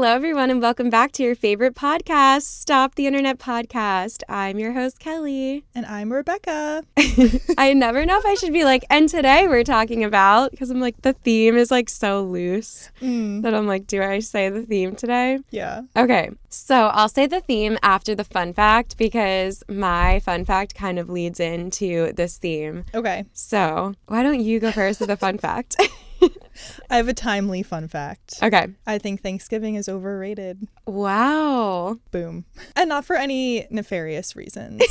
Hello, everyone, and welcome back to your favorite podcast, Stop the Internet Podcast. I'm your host, Kelee. And I'm Rebecca. I never know if I should be like, and today we're talking about, because I'm like, the theme is like so loose that I'm like, do I say the theme today? Yeah. Okay, so I'll say the theme after the fun fact because my fun fact kind of leads into this theme. Okay. So why don't you go first with the fun fact? I have a timely fun fact. Okay. I think Thanksgiving is overrated. Wow. Boom. And not for any nefarious reasons.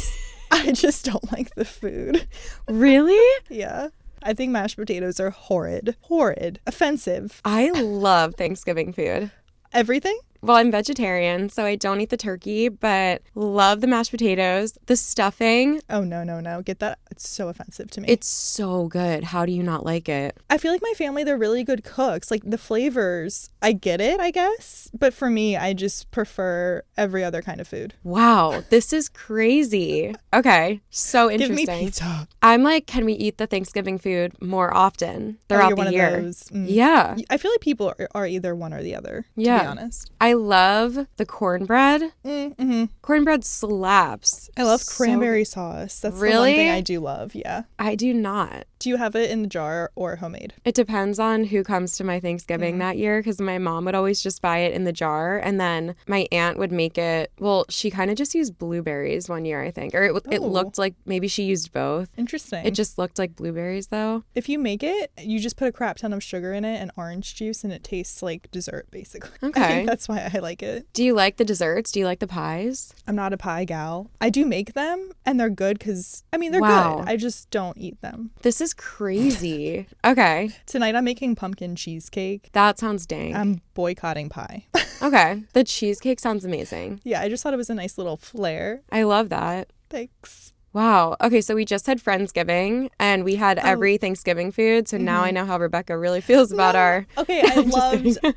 I just don't like the food. Really? Yeah. I think mashed potatoes are horrid. Horrid. Offensive. I love Thanksgiving food. Everything? Well, I'm vegetarian, so I don't eat the turkey, but love the mashed potatoes, the stuffing. Oh, no. Get that? It's so offensive to me. It's so good. How do you not like it? I feel like my family, they're really good cooks. Like the flavors, I get it, I guess. But for me, I just prefer every other kind of food. Wow, this is crazy. Okay, so interesting. Give me pizza. I'm like, can we eat the Thanksgiving food more often throughout the year? Of those. Yeah. I feel like people are either one or the other, to be honest. I love the cornbread. Mm-hmm. Cornbread slaps. I love cranberry sauce. That's the one thing I do love, yeah. I do not. Do you have it in the jar or homemade? It depends on who comes to my Thanksgiving that year because my mom would always just buy it in the jar and then my aunt would make it. Well, she kind of just used blueberries one year, I think. Or it looked like maybe she used both. Interesting. It just looked like blueberries though. If you make it, you just put a crap ton of sugar in it and orange juice and it tastes like dessert basically. Okay. I think that's why I like it. Do you like the desserts? Do you like the pies? I'm not a pie gal. I do make them and they're good because, they're good. I just don't eat them. This is crazy. Okay. Tonight I'm making pumpkin cheesecake. That sounds dang. I'm boycotting pie. Okay. The cheesecake sounds amazing. Yeah, I just thought it was a nice little flair. I love that. Thanks. Wow. Okay, so we just had Friendsgiving and we had every Thanksgiving food. So now I know how Rebecca really feels about our... Okay,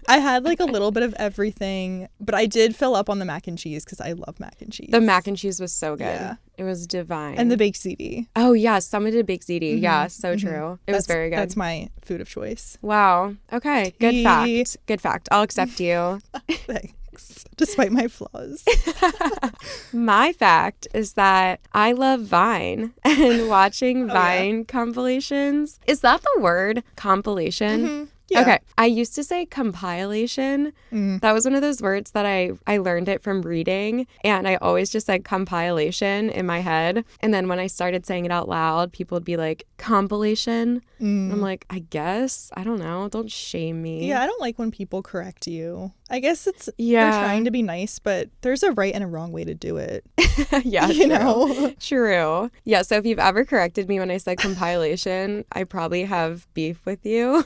I had like a little bit of everything, but I did fill up on the mac and cheese because I love mac and cheese. The mac and cheese was so good. Yeah. It was divine. And the baked ziti. Oh, yeah. Someone did baked ziti. Yeah, so true. That's very good. That's my food of choice. Wow. Okay. Good fact. Good fact. I'll accept you. Thanks. Despite my flaws. My fact is that I love Vine and watching Vine compilations. Is that the word? Compilation? Mm-hmm. Yeah. Okay. I used to say compilation. That was one of those words that I learned it from reading. And I always just said compilation in my head. And then when I started saying it out loud, people would be like, compilation? I'm like, I guess. I don't know. Don't shame me. Yeah, I don't like when people correct you. I guess they're trying to be nice, but there's a right and a wrong way to do it. Yeah, you know? True. Yeah, so if you've ever corrected me when I said compilation, I probably have beef with you.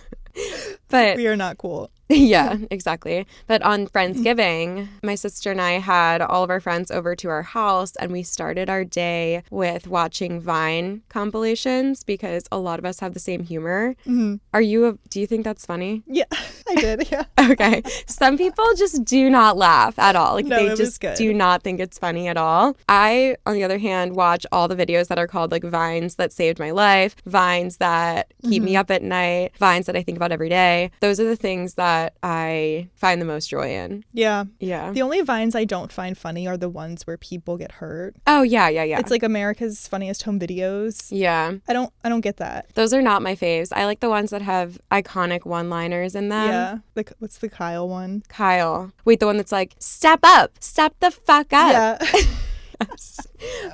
But we are not cool. Yeah, exactly. But on Friendsgiving, my sister and I had all of our friends over to our house and we started our day with watching Vine compilations because a lot of us have the same humor. Do you think that's funny? Yeah, I did. Yeah. Okay. Some people just do not laugh at all. Like they just do not think it's funny at all. I, on the other hand, watch all the videos that are called like Vines that saved my life, Vines that keep me up at night, Vines that I think about every day. Those are the things that I find the most joy in. Yeah. Yeah. The only Vines I don't find funny are the ones where people get hurt. Oh, yeah. It's like America's Funniest Home Videos. Yeah. I don't get that. Those are not my faves. I like the ones that have iconic one-liners in them. Yeah. What's the Kyle one? Kyle. Wait, the one that's like, step up. Step the fuck up. Yeah.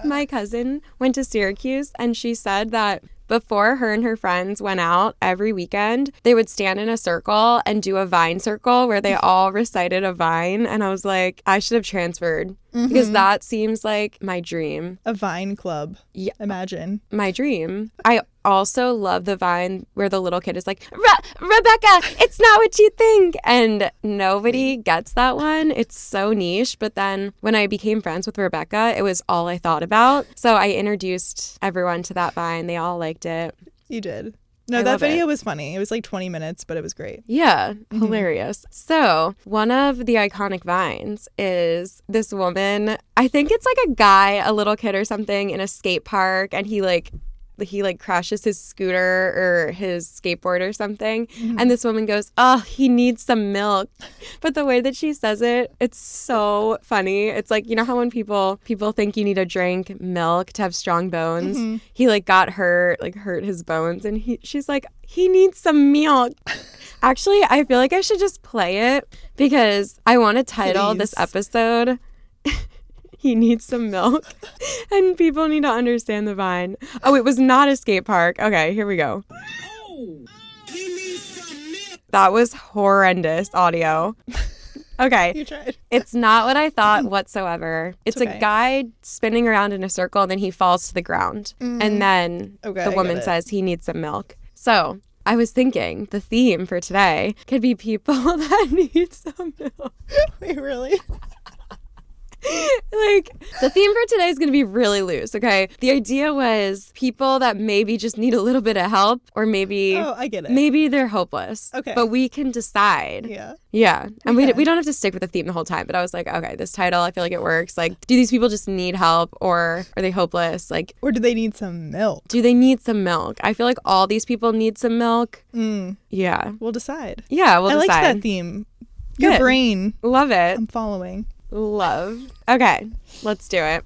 My cousin went to Syracuse and she said that before her and her friends went out every weekend, they would stand in a circle and do a Vine circle where they all recited a Vine. And I was like, I should have transferred because that seems like my dream. A Vine club. Yeah. Imagine. My dream. I also love the Vine where the little kid is like, Rebecca, it's not what you think. And nobody gets that one. It's so niche. But then when I became friends with Rebecca, it was all I thought about. So I introduced everyone to that Vine. They all liked it. You did. No, that video was funny. It was like 20 minutes, but it was great. Yeah, hilarious. So one of the iconic Vines is this woman. I think it's like a guy, a little kid or something in a skate park. And he like he like crashes his scooter or his skateboard or something. And this woman goes, oh, he needs some milk. But the way that she says it, it's so funny. It's like, you know how when people think you need to drink milk to have strong bones? He like got hurt his bones, and she's like, he needs some milk. Actually, I feel like I should just play it because I want to title this episode He Needs Some Milk, and people need to understand the Vine. Oh, it was not a skate park. Okay, here we go. Oh, he needs some milk. That was horrendous audio. Okay. You tried. It's not what I thought whatsoever. It's okay. A guy spinning around in a circle, and then he falls to the ground. And then the woman says he needs some milk. So I was thinking the theme for today could be people that need some milk. Wait, really? Like, the theme for today is going to be really loose, okay? The idea was people that maybe just need a little bit of help, or maybe I get it. Maybe they're hopeless. Okay. But we can decide. Yeah. And we don't have to stick with the theme the whole time, but I was like, okay, this title, I feel like it works. Like, do these people just need help, or are they hopeless? Like, or do they need some milk? Do they need some milk? I feel like all these people need some milk. Yeah. We'll decide. Yeah, we'll decide. I like that theme. Your brain. Love it. I'm following. Love. Okay, let's do it.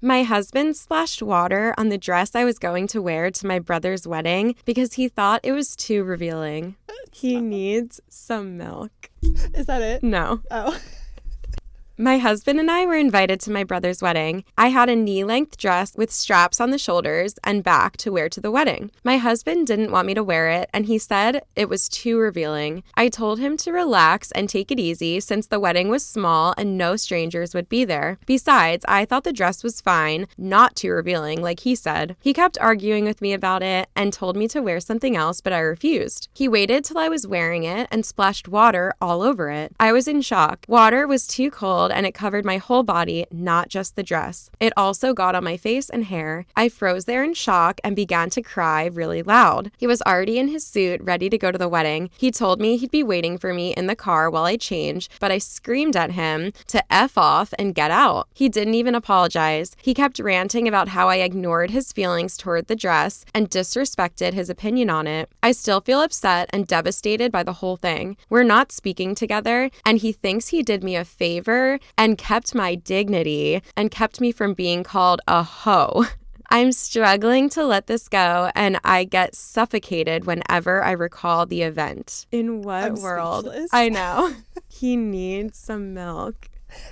My husband splashed water on the dress I was going to wear to my brother's wedding because he thought it was too revealing. He needs some milk. Is that it? No. Oh. My husband and I were invited to my brother's wedding. I had a knee-length dress with straps on the shoulders and back to wear to the wedding. My husband didn't want me to wear it, and he said it was too revealing. I told him to relax and take it easy since the wedding was small and no strangers would be there. Besides, I thought the dress was fine, not too revealing, like he said. He kept arguing with me about it and told me to wear something else, but I refused. He waited till I was wearing it and splashed water all over it. I was in shock. Water was too cold, and it covered my whole body, not just the dress. It also got on my face and hair. I froze there in shock and began to cry really loud. He was already in his suit, ready to go to the wedding. He told me he'd be waiting for me in the car while I changed, but I screamed at him to F off and get out. He didn't even apologize. He kept ranting about how I ignored his feelings toward the dress and disrespected his opinion on it. I still feel upset and devastated by the whole thing. We're not speaking together, and he thinks he did me a favor and kept my dignity and kept me from being called a hoe. I'm struggling to let this go, and I get suffocated whenever I recall the event. In what world? Speechless. I know. He needs some milk.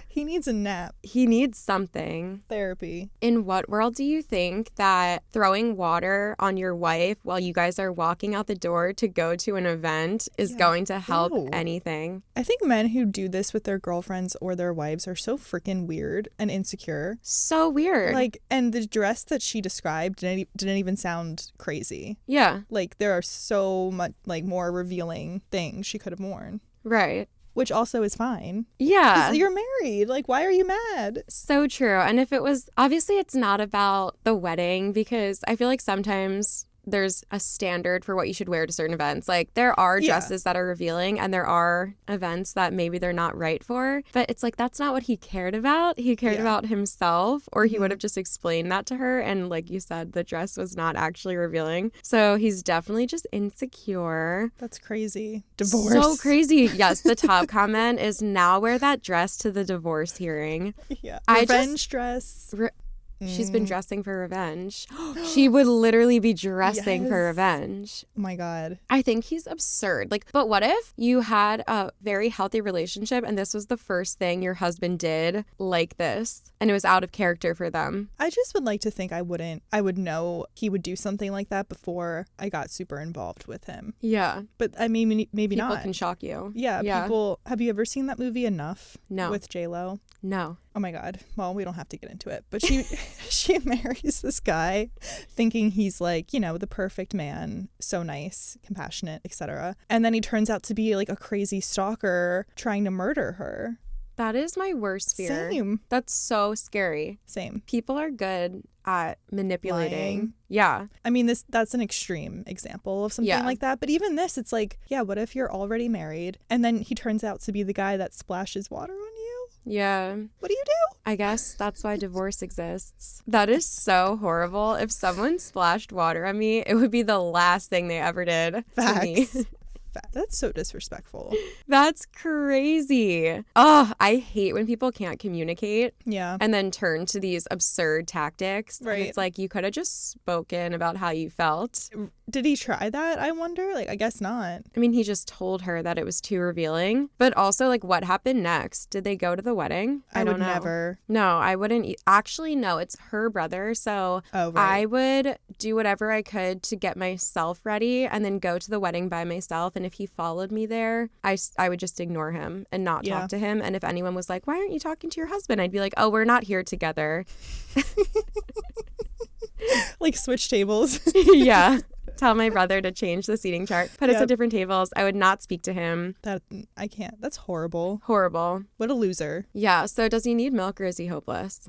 He needs a nap. He needs something. Therapy. In what world do you think that throwing water on your wife while you guys are walking out the door to go to an event is going to help anything? I think men who do this with their girlfriends or their wives are so freaking weird and insecure. So weird. Like, and the dress that she described didn't even sound crazy. Yeah. Like, there are so much, like, more revealing things she could have worn. Right. Which also is fine. Yeah. You're married. Like, why are you mad? So true. And if it was, obviously it's not about the wedding, because I feel like sometimes there's a standard for what you should wear to certain events. Like, there are dresses that are revealing, and there are events that maybe they're not right for. But it's like, that's not what he cared about. He cared about himself, or he would have just explained that to her. And like you said, the dress was not actually revealing. So he's definitely just insecure. That's crazy. Divorce. So crazy. Yes, the top comment is, now wear that dress to the divorce hearing. Yeah. Revenge dress. She's been dressing for revenge. She would literally be dressing for revenge. Oh my God. I think he's absurd. Like, but what if you had a very healthy relationship and this was the first thing your husband did like this, and it was out of character for them? I just would like to think I would know he would do something like that before I got super involved with him. Yeah. But I mean, maybe people not. People can shock you. Yeah. People, have you ever seen that movie Enough? No. With J-Lo? No. Oh my God. Well, we don't have to get into it. But she marries this guy thinking he's like, you know, the perfect man, so nice, compassionate, etc. And then he turns out to be like a crazy stalker trying to murder her. That is my worst fear. Same. That's so scary. Same. People are good at manipulating. Lying. Yeah. I mean, that's an extreme example of something like that. But even this, it's like, yeah, what if you're already married and then he turns out to be the guy that splashes water on you? Yeah. What do you do? I guess that's why divorce exists. That is so horrible. If someone splashed water on me, it would be the last thing they ever did to me. Facts. That's so disrespectful. That's crazy. Oh, I hate when people can't communicate. Yeah. And then turn to these absurd tactics. Right. And it's like, you could have just spoken about how you felt. Did he try that, I wonder? Like, I guess not. I mean, he just told her that it was too revealing. But also, like, what happened next? Did they go to the wedding? I don't would know. never. No, I wouldn't. Actually, no, it's her brother. So I would do whatever I could to get myself ready and then go to the wedding by myself. And if he followed me there, I would just ignore him and not talk to him. And if anyone was like, why aren't you talking to your husband? I'd be like, oh, we're not here together. Like switch tables. Yeah. Tell my brother to change the seating chart. Put us at different tables. I would not speak to him. That I can't. That's horrible. Horrible. What a loser. Yeah. So does he need milk or is he hopeless?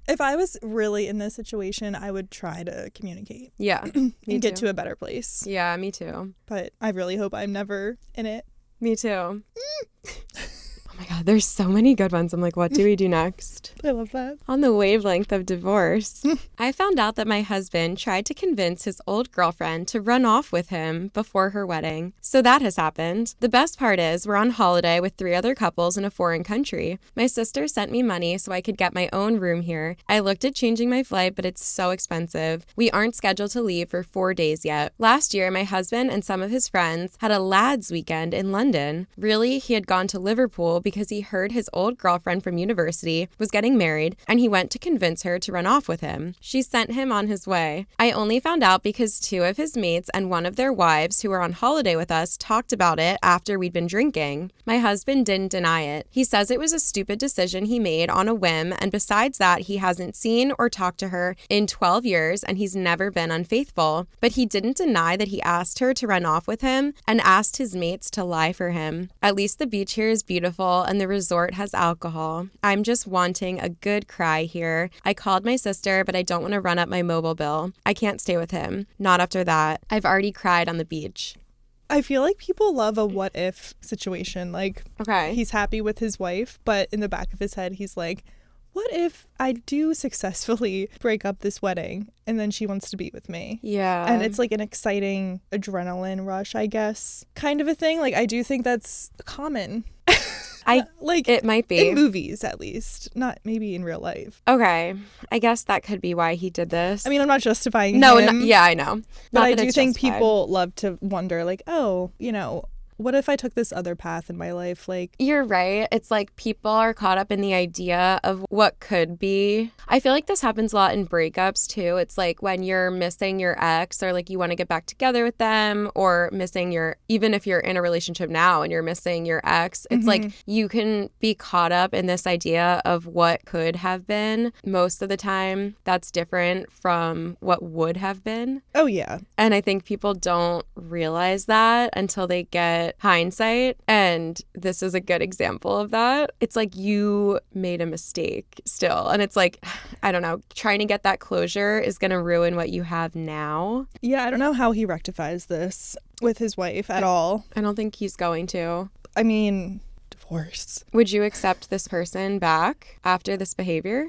If I was really in this situation, I would try to communicate. Yeah. And get to a better place. Yeah, me too. But I really hope I'm never in it. Me too. Oh my God, there's so many good ones. I'm like, what do we do next? I love that. On the wavelength of divorce, I found out that my husband tried to convince his old girlfriend to run off with him before her wedding. So that has happened. The best part is we're on holiday with 3 other couples in a foreign country. My sister sent me money so I could get my own room here. I looked at changing my flight, but it's so expensive. We aren't scheduled to leave for 4 days yet. Last year, my husband and some of his friends had a lads weekend in London. Really, he had gone to Liverpool because he heard his old girlfriend from university was getting married and he went to convince her to run off with him. She sent him on his way. I only found out because 2 of his mates and one of their wives who were on holiday with us talked about it after we'd been drinking. My husband didn't deny it. He says it was a stupid decision he made on a whim, and besides that, he hasn't seen or talked to her in 12 years and he's never been unfaithful. But he didn't deny that he asked her to run off with him and asked his mates to lie for him. At least the beach here is beautiful and the resort has alcohol. I'm just wanting a good cry here. I called my sister, but I don't want to run up my mobile bill. I can't stay with him. Not after that. I've already cried on the beach. I feel like people love a what if situation. Like, he's happy with his wife, but in the back of his head, he's like, what if I do successfully break up this wedding and then she wants to be with me? Yeah. And it's like an exciting adrenaline rush, I guess, kind of a thing. Like, I do think that's common. Like, it might be. In movies, at least. Not maybe in real life. Okay. I guess that could be why he did this. I mean, I'm not justifying him. Yeah, I know. But I do think people love to wonder, like, oh, you know, what if I took this other path in my life? Like, you're right. It's like people are caught up in the idea of what could be. I feel like this happens a lot in breakups too. It's like when you're missing your ex or like you want to get back together with them, or missing even if you're in a relationship now and you're missing your ex, it's like you can be caught up in this idea of what could have been. Most of the time that's different from what would have been. Oh yeah. And I think people don't realize that until they get hindsight, and this is a good example of that. It's like you made a mistake still, and it's like, I don't know, trying to get that closure is going to ruin what you have now. Yeah, I don't know how he rectifies this with his wife at all. I don't think he's going to. I mean, divorce. Would you accept this person back after this behavior?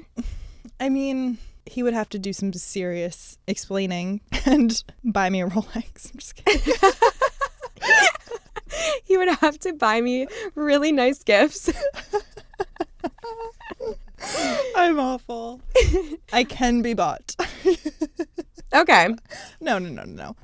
I mean, he would have to do some serious explaining and buy me a Rolex. I'm just kidding. He would have to buy me really nice gifts. I'm awful. I can be bought. Okay. No.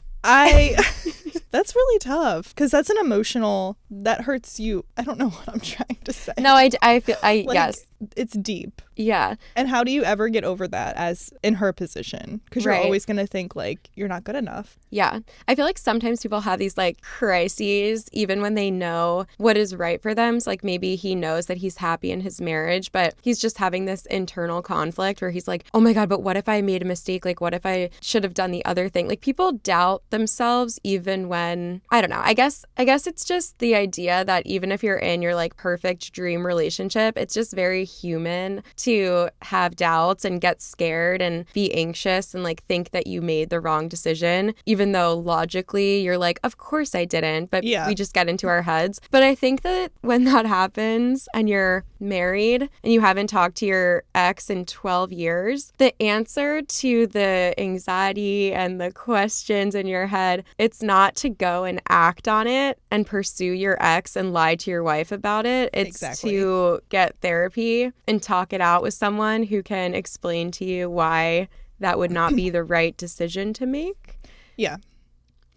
That's really tough because that's an emotional, that hurts you. I don't know what I'm trying to say. No, I feel, like, yes. It's deep. Yeah. And how do you ever get over that as in her position? Because you're always going to think like you're not good enough. Yeah. I feel like sometimes people have these like crises even when they know what is right for them. So like maybe he knows that he's happy in his marriage, but he's just having this internal conflict where he's like, oh my God, but what if I made a mistake? Like what if I should have done the other thing? Like people doubt themselves even when, I don't know. I guess it's just the idea that even if you're in your like perfect dream relationship, it's just very human to have doubts and get scared and be anxious and like think that you made the wrong decision, even though logically you're like, of course I didn't, but we just get into our heads. But I think that when that happens and you're married and you haven't talked to your ex in 12 years, the answer to the anxiety and the questions in your head, it's not to go and act on it and pursue your ex and lie to your wife about it. It's to get therapy and talk it out with someone who can explain to you why that would not be the right decision to make. Yeah.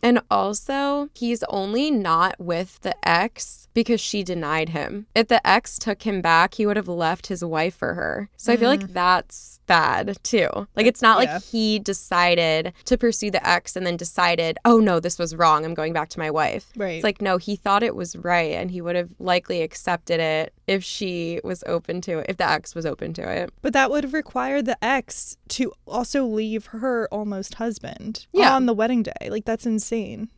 And also, he's only not with the ex because she denied him. If the ex took him back, he would have left his wife for her. So I feel like that's bad too. Like, it's not like he decided to pursue the ex and then decided, oh no, this was wrong, I'm going back to my wife. Right. It's like, no, he thought it was right and he would have likely accepted it if she was open to it, if the ex was open to it. But that would require the ex to also leave her almost husband on the wedding day. Like, that's insane.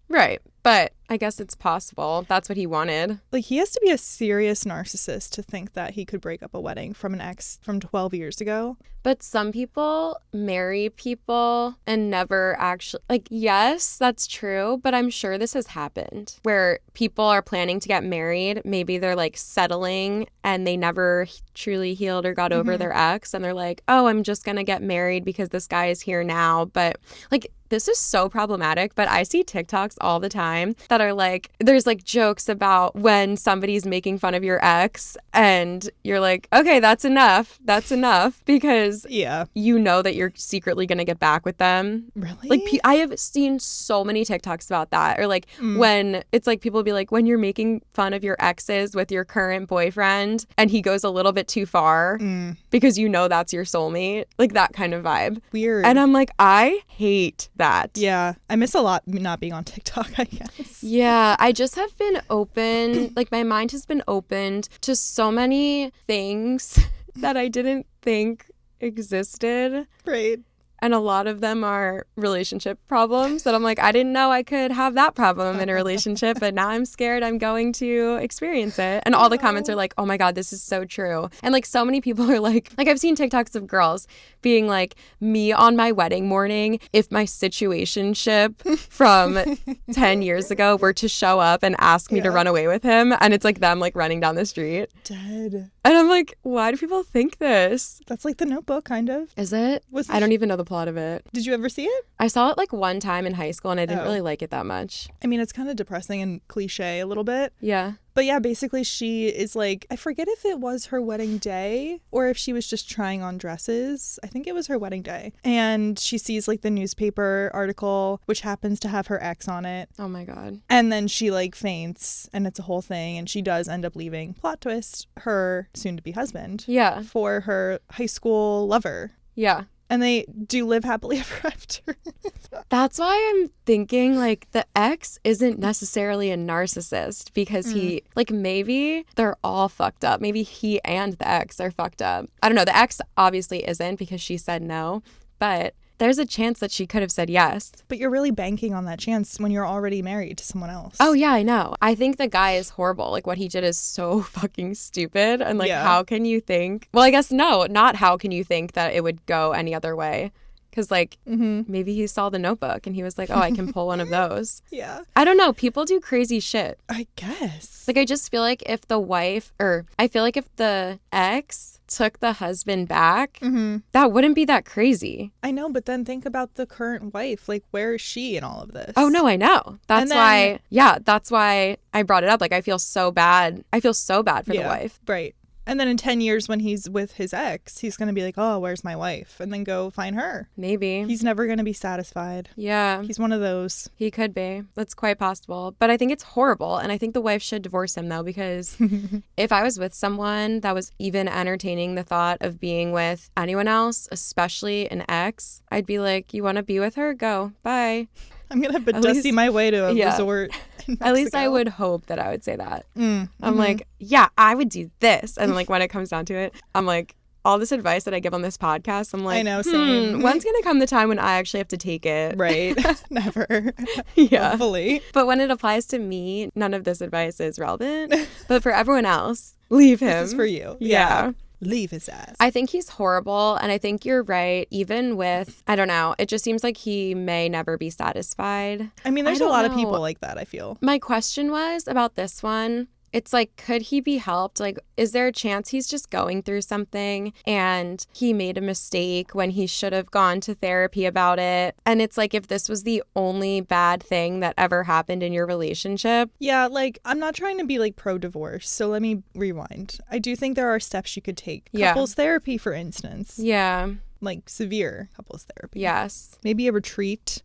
Right. But I guess it's possible. That's what he wanted. Like, he has to be a serious narcissist to think that he could break up a wedding from an ex from 12 years ago. But some people marry people and never actually, like, yes, that's true. But I'm sure this has happened where people are planning to get married. Maybe they're like settling and they never truly healed or got over their ex. And they're like, oh, I'm just going to get married because this guy is here now. But like, this is so problematic, but I see TikToks all the time that are like, there's like jokes about when somebody's making fun of your ex and you're like, okay, that's enough. That's enough, because you know that you're secretly going to get back with them. Really? Like, I have seen so many TikToks about that. Or like when it's like people be like, when you're making fun of your exes with your current boyfriend and he goes a little bit too far because you know that's your soulmate. Like, that kind of vibe. Weird. And I'm like, I hate that. Yeah. I miss a lot not being on TikTok, I guess. Yeah. I just have been open. Like, my mind has been opened to so many things that I didn't think existed. Right. And a lot of them are relationship problems that I'm like, I didn't know I could have that problem in a relationship, but now I'm scared I'm going to experience it. And all the comments are like, oh my God, this is so true. And like, so many people are like I've seen TikToks of girls being like, me on my wedding morning, if my situationship from 10 years ago were to show up and ask me to run away with him. And it's like them like running down the street. Dead. And I'm like, why do people think this? That's like The Notebook, kind of. Is it? I don't even know the plot of it. Did you ever see it? I saw it like one time in high school and I didn't really like it that much. I mean, it's kind of depressing and cliche a little bit. Yeah. But yeah, basically she is like, I forget if it was her wedding day or if she was just trying on dresses. I think it was her wedding day. And she sees like the newspaper article, which happens to have her ex on it. Oh my God. And then she like faints and it's a whole thing. And she does end up leaving, plot twist, her soon to be husband. Yeah. For her high school lover. Yeah. And they do live happily ever after. That's why I'm thinking like the ex isn't necessarily a narcissist because he, like, maybe they're all fucked up. Maybe he and the ex are fucked up. I don't know. The ex obviously isn't because she said no, but there's a chance that she could have said yes. But you're really banking on that chance when you're already married to someone else. Oh, yeah, I know. I think the guy is horrible. Like, what he did is so fucking stupid. And, like, how can you think? Well, I guess no, not how can you think that it would go any other way? Because, like, maybe he saw The Notebook and he was like, oh, I can pull one of those. Yeah. I don't know. People do crazy shit. I guess. Like, I just feel like if the wife, or I feel like if the ex took the husband back, that wouldn't be that crazy. I know, but then think about the current wife. Like, where is she in all of this? Oh, no, I know. That's why I brought it up. Like, I feel so bad. I feel so bad for the wife. Right. And then in 10 years when he's with his ex, he's going to be like, oh, where's my wife? And then go find her. Maybe. He's never going to be satisfied. Yeah. He's one of those. He could be. That's quite possible. But I think it's horrible. And I think the wife should divorce him, though, because if I was with someone that was even entertaining the thought of being with anyone else, especially an ex, I'd be like, you want to be with her? Go. Bye. I'm going to have to dusty my way to a resort. At least I would hope that I would say that. I'm like, yeah, I would do this. And like when it comes down to it, I'm like, all this advice that I give on this podcast, I'm like, I know, same. When's going to come the time when I actually have to take it? Right. Never. Yeah. Hopefully. But when it applies to me, none of this advice is relevant. But for everyone else, leave him. This is for you. Yeah. Leave his ass. I think he's horrible. And I think you're right. Even with, I don't know, it just seems like he may never be satisfied. I mean, there's a lot of people like that, I feel. My question was about this one. It's like, could he be helped? Like, is there a chance he's just going through something and he made a mistake when he should have gone to therapy about it? And it's like, if this was the only bad thing that ever happened in your relationship. Yeah, like, I'm not trying to be like pro-divorce, so let me rewind. I do think there are steps you could take. Couples therapy, for instance. Yeah. Like severe couples therapy. Yes. Maybe a retreat.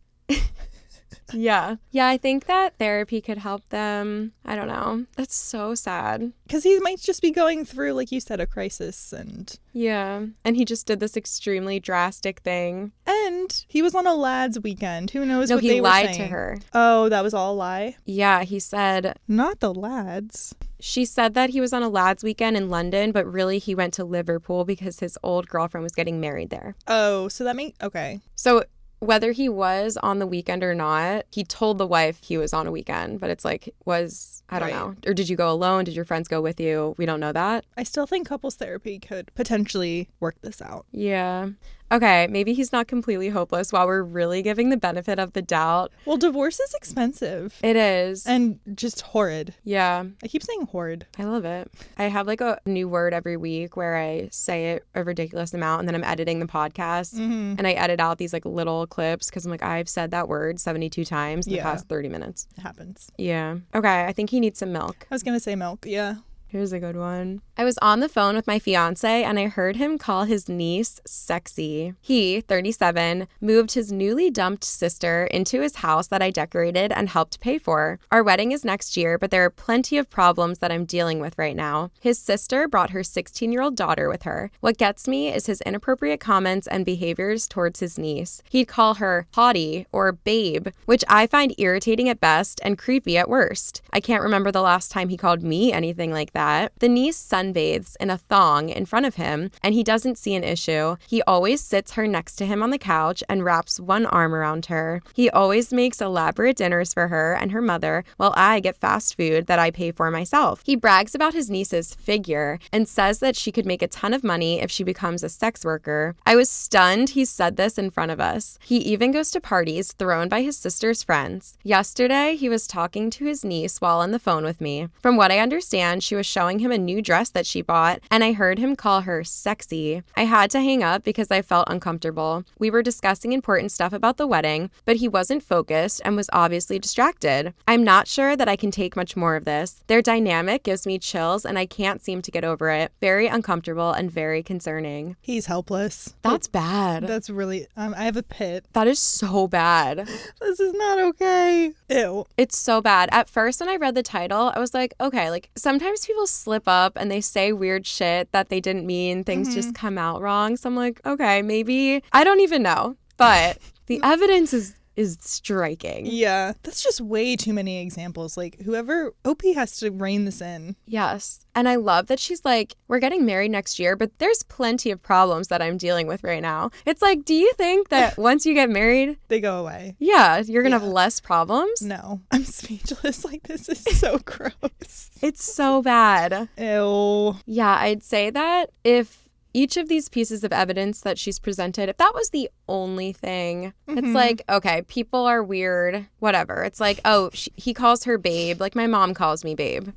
Yeah. Yeah, I think that therapy could help them. I don't know. That's so sad. Because he might just be going through, like you said, a crisis and... Yeah. And he just did this extremely drastic thing. And he was on a lad's weekend. Who knows what they were saying. No, he lied to her. Oh, that was all a lie? Yeah, he said... Not the lads. She said that he was on a lad's weekend in London, but really he went to Liverpool because his old girlfriend was getting married there. Oh, so that makes... Okay. So... whether he was on the weekend or not, he told the wife he was on a weekend, but it's like, I don't know. Or did you go alone? Did your friends go with you? We don't know that. I still think couples therapy could potentially work this out. Yeah. Okay, maybe he's not completely hopeless while we're really giving the benefit of the doubt. Well, divorce is expensive. It is. And just horrid. Yeah. I keep saying horrid. I love it. I have like a new word every week where I say it a ridiculous amount and then I'm editing the podcast and I edit out these like little clips because I'm like, I've said that word 72 times in the past 30 minutes. It happens. Yeah. Okay, I think he needs some milk. I was going to say milk, yeah. Here's a good one. I was on the phone with my fiance and I heard him call his niece sexy. He, 37, moved his newly dumped sister into his house that I decorated and helped pay for. Our wedding is next year, but there are plenty of problems that I'm dealing with right now. His sister brought her 16-year-old daughter with her. What gets me is his inappropriate comments and behaviors towards his niece. He'd call her hottie or babe, which I find irritating at best and creepy at worst. I can't remember the last time he called me anything like that. The niece sunbathes in a thong in front of him, and he doesn't see an issue. He always sits her next to him on the couch and wraps one arm around her. He always makes elaborate dinners for her and her mother, while I get fast food that I pay for myself. He brags about his niece's figure and says that she could make a ton of money if she becomes a sex worker. I was stunned he said this in front of us. He even goes to parties thrown by his sister's friends. Yesterday, he was talking to his niece while on the phone with me. From what I understand, she was showing him a new dress that she bought, and I heard him call her sexy. I had to hang up because I felt uncomfortable. We were discussing important stuff about the wedding, but he wasn't focused and was obviously distracted. I'm not sure that I can take much more of this. Their dynamic gives me chills, and I can't seem to get over it. Very uncomfortable and very concerning. He's helpless. That's bad. That's really... I have a pit. That is so bad. This is not okay. Ew. It's so bad. At first, when I read the title, I was like, okay, like sometimes people slip up and they say weird shit that they didn't mean. Things just come out wrong. So I'm like, okay, maybe. I don't even know. But the evidence is striking. Yeah. That's just way too many examples. Like, whoever... OP has to rein this in. Yes. And I love that she's like, we're getting married next year, but there's plenty of problems that I'm dealing with right now. It's like, do you think that once you get married... they go away. Yeah, you're going to have less problems? No. I'm speechless. Like, this is so gross. It's so bad. Ew. Yeah, I'd say that if each of these pieces of evidence that she's presented, if that was the only thing, it's like, okay, people are weird, whatever. It's like, oh, he calls her babe, like my mom calls me babe.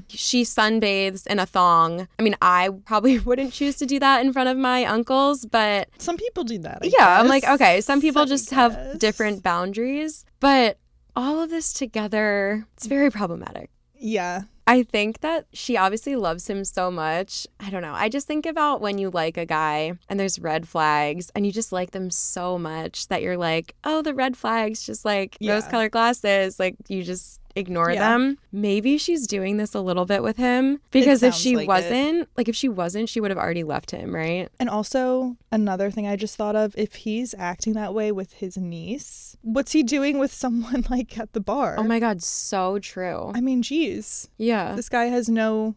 She sunbathes in a thong. I mean, I probably wouldn't choose to do that in front of my uncles, but... some people do that, I guess. I'm like, okay, some people just have different boundaries, but all of this together, it's very problematic. Yeah. I think that she obviously loves him so much. I don't know. I just think about when you like a guy and there's red flags and you just like them so much that you're like, oh, the red flags, just like rose-colored glasses. Like, you just ignore them. Maybe she's doing this a little bit with him because if she wasn't, she would have already left him, right? And also, another thing I just thought of, if he's acting that way with his niece, what's he doing with someone like at the bar? Oh my God, so true. I mean, geez. Yeah. This guy has no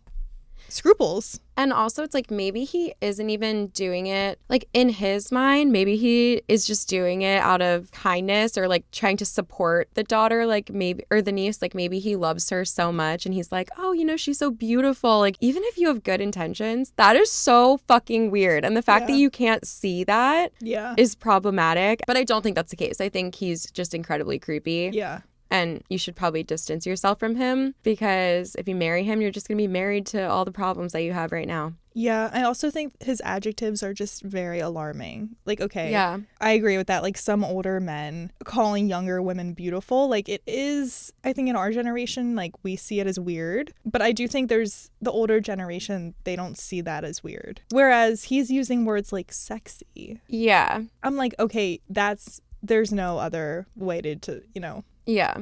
scruples. And also, it's like maybe he isn't even doing it, like in his mind, maybe he is just doing it out of kindness or like trying to support the daughter, like maybe, or the niece, like maybe he loves her so much and he's like, oh, you know, she's so beautiful. Like, even if you have good intentions, that is so fucking weird. And the fact that you can't see that is problematic. But I don't think that's the case. I think he's just incredibly creepy. Yeah. And you should probably distance yourself from him, because if you marry him, you're just going to be married to all the problems that you have right now. Yeah, I also think his adjectives are just very alarming. Like, okay, yeah, I agree with that. Like, some older men calling younger women beautiful, like, it is, I think in our generation, like, we see it as weird. But I do think there's the older generation, they don't see that as weird. Whereas he's using words like sexy. Yeah. I'm like, okay, there's no other way to you know. Yeah.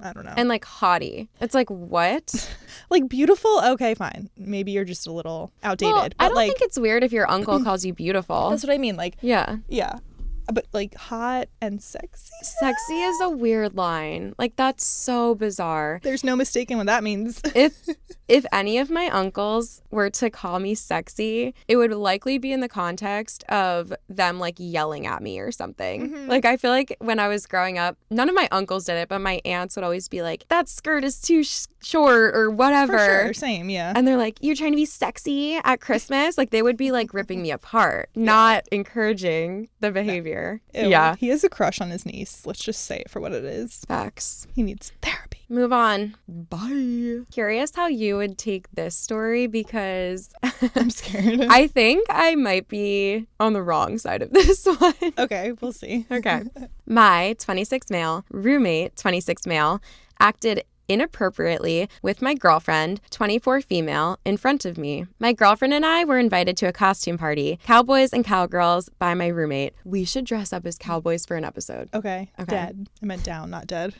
I don't know. And like haughty. It's like, what? Like beautiful? Okay, fine. Maybe you're just a little outdated. Well, I don't think it's weird if your uncle calls you beautiful. That's what I mean. Like, yeah. But like hot and sexy? Sexy is a weird line. Like, that's so bizarre. There's no mistaking what that means. If any of my uncles were to call me sexy, it would likely be in the context of them like yelling at me or something. Mm-hmm. Like, I feel like when I was growing up, none of my uncles did it, but my aunts would always be like, that skirt is too short or whatever. For sure, same, yeah. And they're like, you're trying to be sexy at Christmas? Like, they would be like ripping me apart, not encouraging the behavior. Ew. Yeah. He has a crush on his niece. Let's just say it for what it is. Facts. He needs therapy. Move on. Bye. Curious how you would take this story, because I'm scared. I think I might be on the wrong side of this one. Okay, we'll see. Okay. My 26 male roommate, 26 male, acted inappropriately with my girlfriend, 24 female, in front of me. My girlfriend and I were invited to a costume party, cowboys and cowgirls, by my roommate. We should dress up as cowboys for an episode. Okay. Dead. I meant down, not dead.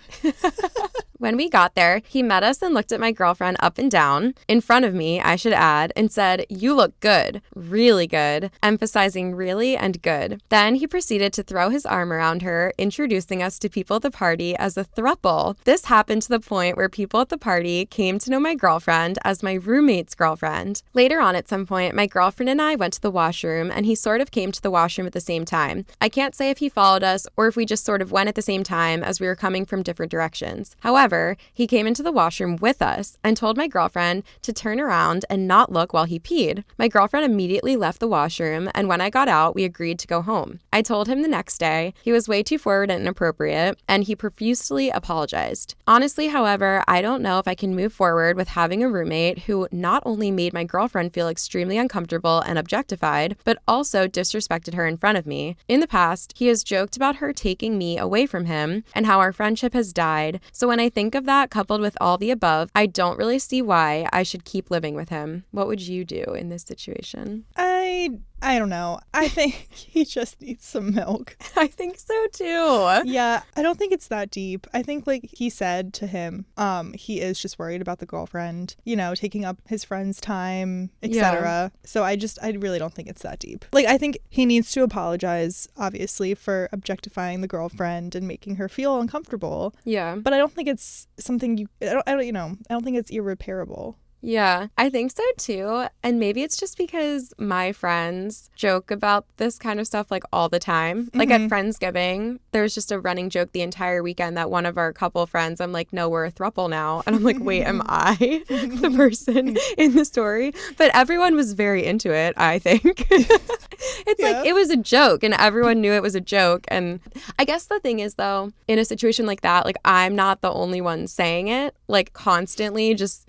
When we got there, he met us and looked at my girlfriend up and down, in front of me, I should add, and said, "You look good, really good," emphasizing really and good. Then he proceeded to throw his arm around her, introducing us to people at the party as a throuple. This happened to the point where people at the party came to know my girlfriend as my roommate's girlfriend. Later on at some point, my girlfriend and I went to the washroom, and he sort of came to the washroom at the same time. I can't say if he followed us or if we just sort of went at the same time as we were coming from different directions. However, he came into the washroom with us and told my girlfriend to turn around and not look while he peed. My girlfriend immediately left the washroom, and when I got out, we agreed to go home. I told him the next day he was way too forward and inappropriate, and he profusely apologized. Honestly, however, I don't know if I can move forward with having a roommate who not only made my girlfriend feel extremely uncomfortable and objectified, but also disrespected her in front of me. In the past, he has joked about her taking me away from him and how our friendship has died. So when I think of that coupled with all the above, I don't really see why I should keep living with him. What would you do in this situation? I don't know. I think he just needs some milk. I think so too. Yeah, I don't think it's that deep. I think like he said to him, he is just worried about the girlfriend, you know, taking up his friend's time, etc. Yeah. So I really don't think it's that deep. Like, I think he needs to apologize, obviously, for objectifying the girlfriend and making her feel uncomfortable. Yeah. But I don't think it's something I don't think it's irreparable. Yeah, I think so too. And maybe it's just because my friends joke about this kind of stuff like all the time. Like at Friendsgiving, there was just a running joke the entire weekend that one of our couple friends, I'm like, no, we're a throuple now. And I'm like, wait, am I the person in the story? But everyone was very into it, I think. Like, it was a joke and everyone knew it was a joke. And I guess the thing is, though, in a situation like that, like, I'm not the only one saying it, like, constantly just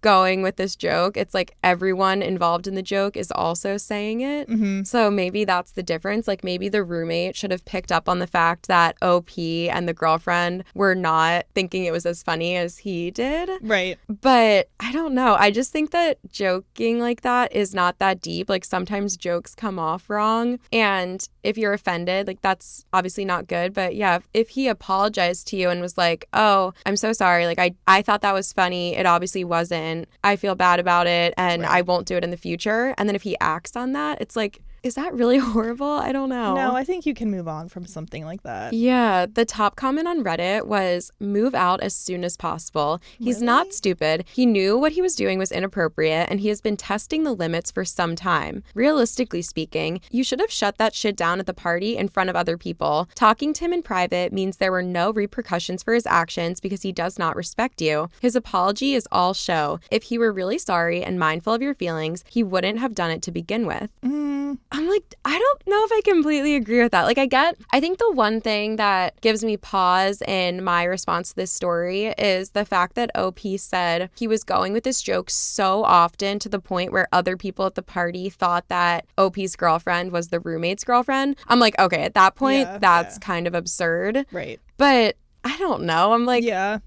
going with this joke. It's like everyone involved in the joke is also saying it. So maybe that's the difference. Like, maybe the roommate should have picked up on the fact that OP and the girlfriend were not thinking it was as funny as he did. Right. But I don't know. I just think that joking like that is not that deep. Like, sometimes jokes come off wrong. And if you're offended, like, that's obviously not good. But yeah, if he apologized to you and was like, oh, I'm so sorry. Like, I thought that was funny. It obviously wasn't. I feel bad about it and I won't do it in the future. And then if he acts on that, it's like, is that really horrible? I don't know. No, I think you can move on from something like that. Yeah. The top comment on Reddit was, move out as soon as possible. He's not stupid. He knew what he was doing was inappropriate, and he has been testing the limits for some time. Realistically speaking, you should have shut that shit down at the party in front of other people. Talking to him in private means there were no repercussions for his actions because he does not respect you. His apology is all show. If he were really sorry and mindful of your feelings, he wouldn't have done it to begin with. I'm like, I don't know if I completely agree with that. Like, I think the one thing that gives me pause in my response to this story is the fact that OP said he was going with this joke so often to the point where other people at the party thought that OP's girlfriend was the roommate's girlfriend. I'm like, okay, at that point, that's kind of absurd. Right. But I don't know. I'm like,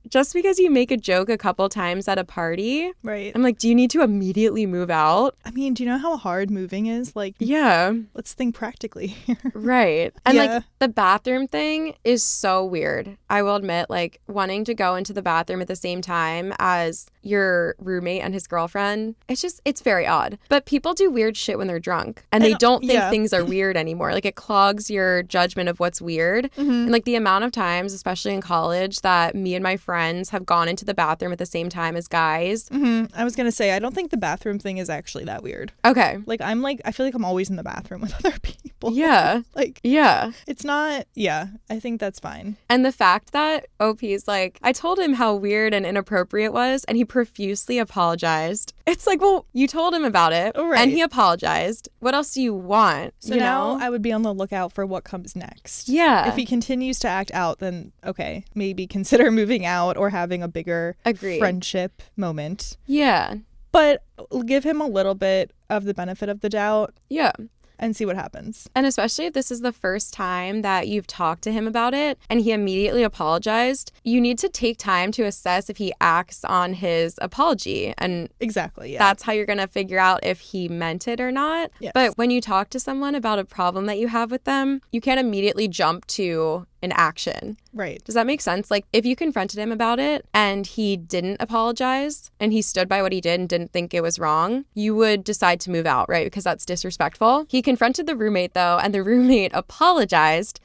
just because you make a joke a couple times at a party, right? I'm like, do you need to immediately move out? I mean, do you know how hard moving is? Like, let's think practically here. Right. And like the bathroom thing is so weird. I will admit, like wanting to go into the bathroom at the same time as your roommate and his girlfriend, it's very odd. But people do weird shit when they're drunk and they don't think things are weird anymore. Like it clogs your judgment of what's weird. And like the amount of times, especially in college, that me and my friends have gone into the bathroom at the same time as guys. I was gonna say, I don't think the bathroom thing is actually that weird. Okay. Like I feel like I'm always in the bathroom with other people. Yeah. Like, yeah. It's not, I think that's fine. And the fact that OP's like, I told him how weird and inappropriate it was, and he profusely apologized. It's like, well, you told him about it, and he apologized. What else do you want? So now I would be on the lookout for what comes next. Yeah. If he continues to act out, then okay, maybe consider moving out or having a bigger friendship moment. Yeah. But give him a little bit of the benefit of the doubt. Yeah. And see what happens. And especially if this is the first time that you've talked to him about it and he immediately apologized, you need to take time to assess if he acts on his apology. And that's how you're going to figure out if he meant it or not. Yes. But when you talk to someone about a problem that you have with them, you can't immediately jump to an action. Right. Does that make sense? Like if you confronted him about it and he didn't apologize and he stood by what he did and didn't think it was wrong, you would decide to move out, right? Because that's disrespectful. He confronted the roommate though, and the roommate apologized.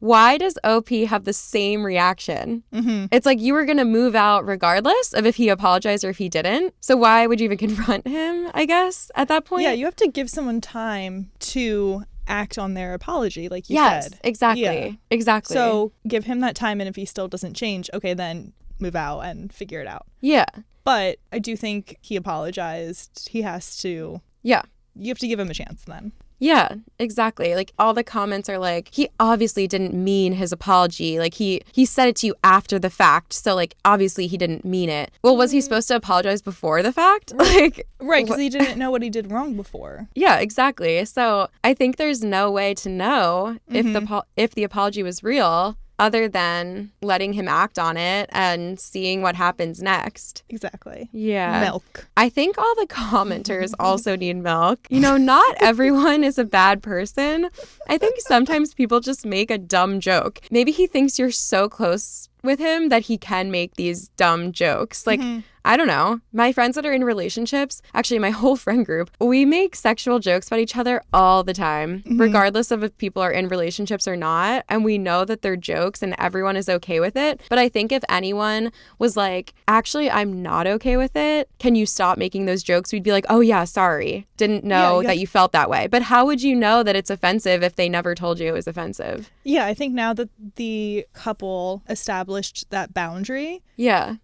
Why does OP have the same reaction? It's like you were going to move out regardless of if he apologized or if he didn't. So why would you even confront him, I guess, at that point? Yeah, you have to give someone time to act on their apology, like you said. Exactly. So give him that time, and if he still doesn't change, okay, then move out and figure it out. Yeah. But I do think he apologized. He has to. Yeah. You have to give him a chance then. Yeah, exactly. Like all the comments are like, he obviously didn't mean his apology. Like he said it to you after the fact. So like obviously he didn't mean it. Well, was he supposed to apologize before the fact? Like right, because he didn't know what he did wrong before. Yeah, exactly. So I think there's no way to know if the apology was real other than letting him act on it and seeing what happens next. Exactly. Yeah. Milk. I think all the commenters also need milk. You know, not everyone is a bad person. I think sometimes people just make a dumb joke. Maybe he thinks you're so close with him that he can make these dumb jokes. Like, I don't know. My friends that are in relationships, actually my whole friend group, we make sexual jokes about each other all the time, regardless of if people are in relationships or not. And we know that they're jokes and everyone is okay with it. But I think if anyone was like, actually, I'm not okay with it, can you stop making those jokes? We'd be like, oh yeah, sorry. Didn't know that you felt that way. But how would you know that it's offensive if they never told you it was offensive? Yeah, I think now that the couple established that boundary,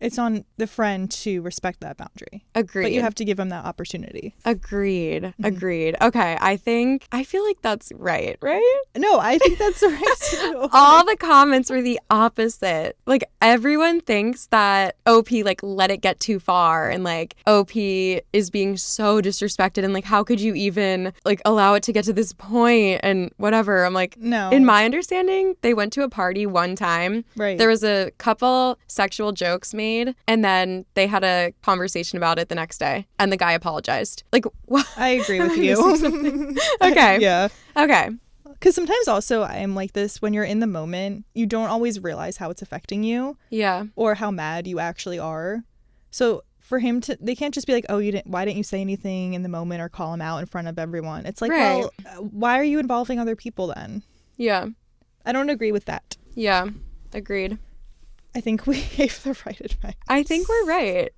it's on the friend to respect that boundary. Agreed. But you have to give them that opportunity. Agreed. Okay, I feel like that's right? No, I think that's right too. All the comments were the opposite. Like everyone thinks that OP like let it get too far and like OP is being so disrespected and like how could you even like allow it to get to this point and whatever. I'm like, no. In my understanding, they went to a party one time. Right. There was a couple sexual jokes made and then they had a conversation about it the next day and the guy apologized. Like, what? I agree with you. Okay. Yeah. Okay. Because sometimes also I am like this, when you're in the moment, you don't always realize how it's affecting you. Yeah. Or how mad you actually are. So for him to, they can't just be like, oh, why didn't you say anything in the moment or call him out in front of everyone? It's like, right. Well, why are you involving other people then? Yeah. I don't agree with that. Yeah. Agreed. I think we gave the right advice. I think we're right?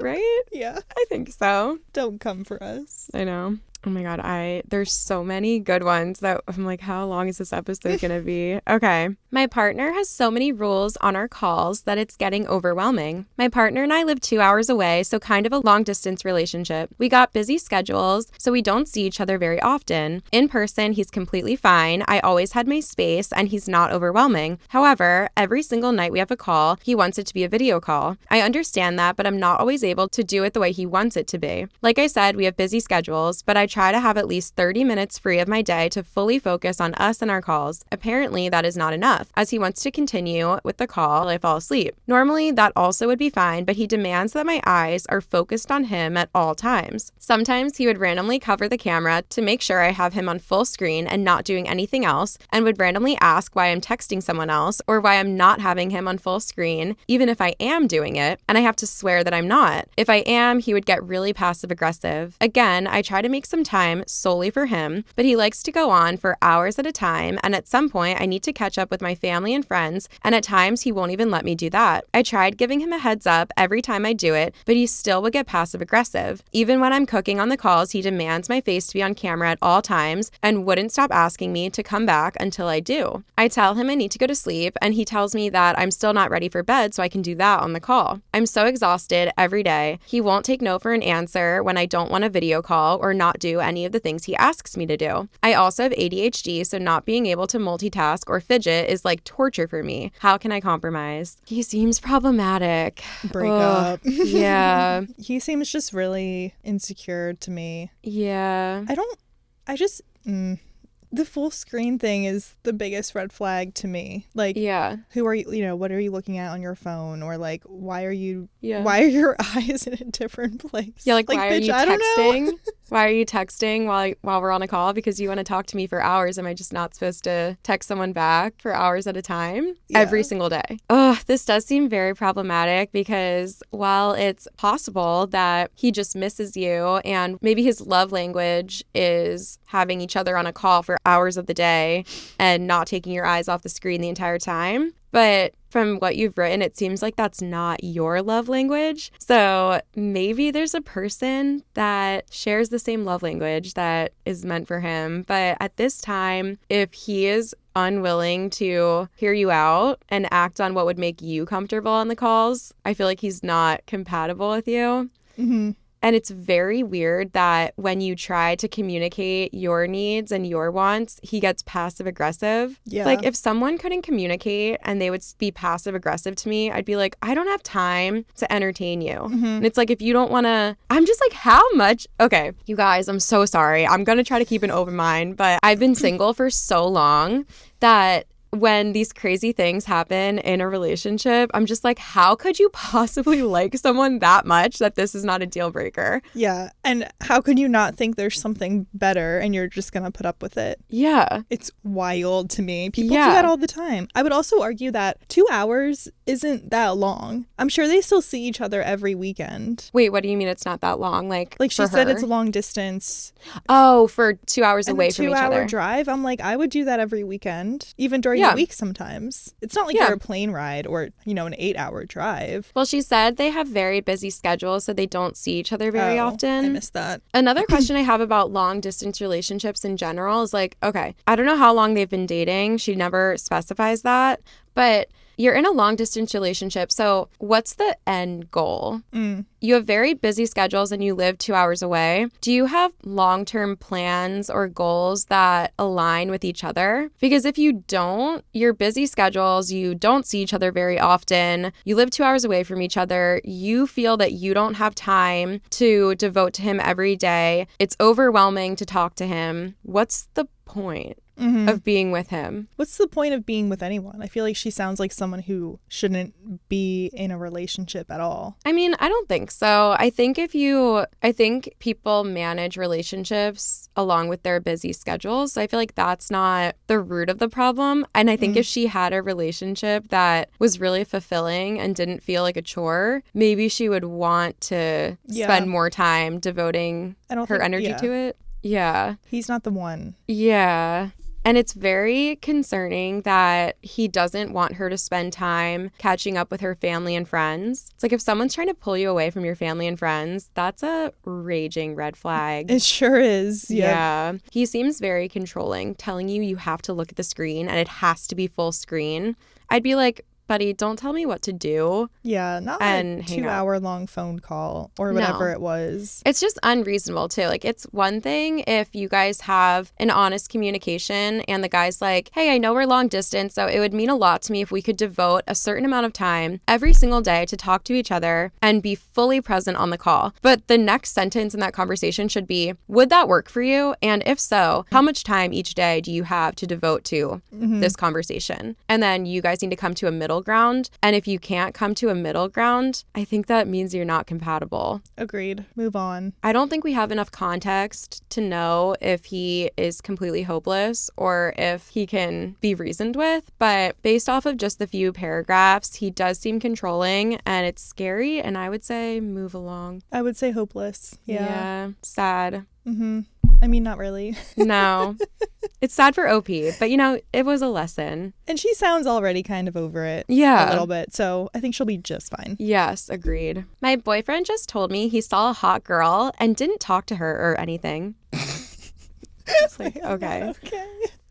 Yeah. I think so. Don't come for us. I know. Oh my God, there's so many good ones that I'm like, how long is this episode going to be? Okay. My partner has so many rules on our calls that it's getting overwhelming. My partner and I live 2 hours away, so kind of a long distance relationship. We got busy schedules, so we don't see each other very often. In person, he's completely fine. I always had my space, and he's not overwhelming. However, every single night we have a call, he wants it to be a video call. I understand that, but I'm not always able to do it the way he wants it to be. Like I said, we have busy schedules, but I try to have at least 30 minutes free of my day to fully focus on us and our calls. Apparently, that is not enough, as he wants to continue with the call while I fall asleep. Normally, that also would be fine, but he demands that my eyes are focused on him at all times. Sometimes he would randomly cover the camera to make sure I have him on full screen and not doing anything else, and would randomly ask why I'm texting someone else or why I'm not having him on full screen, even if I am doing it, and I have to swear that I'm not. If I am, he would get really passive aggressive. Again, I try to make some time solely for him, but he likes to go on for hours at a time, and at some point I need to catch up with my family and friends, and at times he won't even let me do that. I tried giving him a heads up every time I do it, but he still would get passive aggressive. Even when I'm cooking on the calls, he demands my face to be on camera at all times and wouldn't stop asking me to come back until I do. I tell him I need to go to sleep, and he tells me that I'm still not ready for bed so I can do that on the call. I'm so exhausted every day. He won't take no for an answer when I don't want a video call or not do any of the things he asks me to do. I also have ADHD, so not being able to multitask or fidget is like torture for me. How can I compromise? He seems problematic. Break up. Yeah. He seems just really insecure to me. Yeah. The full screen thing is the biggest red flag to me. Like, yeah. Who are you, what are you looking at on your phone? Or like, why are your eyes in a different place? Yeah, like why are you texting? Why are you texting while we're on a call? Because you want to talk to me for hours. Am I just not supposed to text someone back for hours at a time? Yeah. Every single day. Oh, this does seem very problematic because while it's possible that he just misses you and maybe his love language is having each other on a call for hours of the day and not taking your eyes off the screen the entire time. But from what you've written, it seems like that's not your love language. So maybe there's a person that shares the same love language that is meant for him. But at this time, if he is unwilling to hear you out and act on what would make you comfortable on the calls, I feel like he's not compatible with you. Mm-hmm. And it's very weird that when you try to communicate your needs and your wants, he gets passive aggressive. Yeah. Like if someone couldn't communicate and they would be passive aggressive to me, I'd be like, I don't have time to entertain you. Mm-hmm. And it's like, if you don't want to, I'm just like, how much? Okay, you guys, I'm so sorry. I'm going to try to keep an open mind, but I've been single for so long that when these crazy things happen in a relationship, I'm just like, how could you possibly like someone that much that this is not a deal breaker? Yeah. And how could you not think there's something better and you're just going to put up with it? Yeah. It's wild to me. People do that all the time. I would also argue that 2 hours isn't that long. I'm sure they still see each other every weekend. Wait, what do you mean it's not that long? Like she said it's a long distance. Oh, for 2 hours away from each other. 2 hour drive. I'm like, I would do that every weekend, even during the week sometimes. It's not like you're a plane ride or, an 8-hour drive. Well, she said they have very busy schedules, so they don't see each other very often. I missed that. Another question I have about long distance relationships in general is like, okay, I don't know how long they've been dating. She never specifies that, but you're in a long distance relationship. So what's the end goal? You have very busy schedules and you live 2 hours away. Do you have long-term plans or goals that align with each other? Because if you don't, your busy schedules, you don't see each other very often, you live 2 hours away from each other, you feel that you don't have time to devote to him every day. It's overwhelming to talk to him. What's the point? of being with him. What's the point of being with anyone? I feel like she sounds like someone who shouldn't be in a relationship at all. I mean, I don't think so. I think people manage relationships along with their busy schedules. So I feel like that's not the root of the problem. And I think if she had a relationship that was really fulfilling and didn't feel like a chore, maybe she would want to spend more time devoting her energy to it. Yeah. He's not the one. Yeah. And it's very concerning that he doesn't want her to spend time catching up with her family and friends. It's like if someone's trying to pull you away from your family and friends, that's a raging red flag. It sure is. Yep. Yeah. He seems very controlling, telling you have to look at the screen and it has to be full screen. I'd be like, buddy, don't tell me what to do. Yeah, not like a 2-hour-long phone call or whatever it was. It's just unreasonable, too. Like, it's one thing if you guys have an honest communication and the guy's like, hey, I know we're long distance, so it would mean a lot to me if we could devote a certain amount of time every single day to talk to each other and be fully present on the call. But the next sentence in that conversation should be, would that work for you? And if so, how much time each day do you have to devote to this conversation? And then you guys need to come to a middle ground. And if you can't come to a middle ground, I think that means you're not compatible. Agreed. Move on. I don't think we have enough context to know if he is completely hopeless or if he can be reasoned with. But based off of just the few paragraphs, he does seem controlling and it's scary. And I would say move along. I would say hopeless. Yeah. Sad. I mean, not really. No. It's sad for OP, but it was a lesson. And she sounds already kind of over it. Yeah. A little bit. So I think she'll be just fine. Yes, agreed. My boyfriend just told me he saw a hot girl and didn't talk to her or anything. It's like, okay.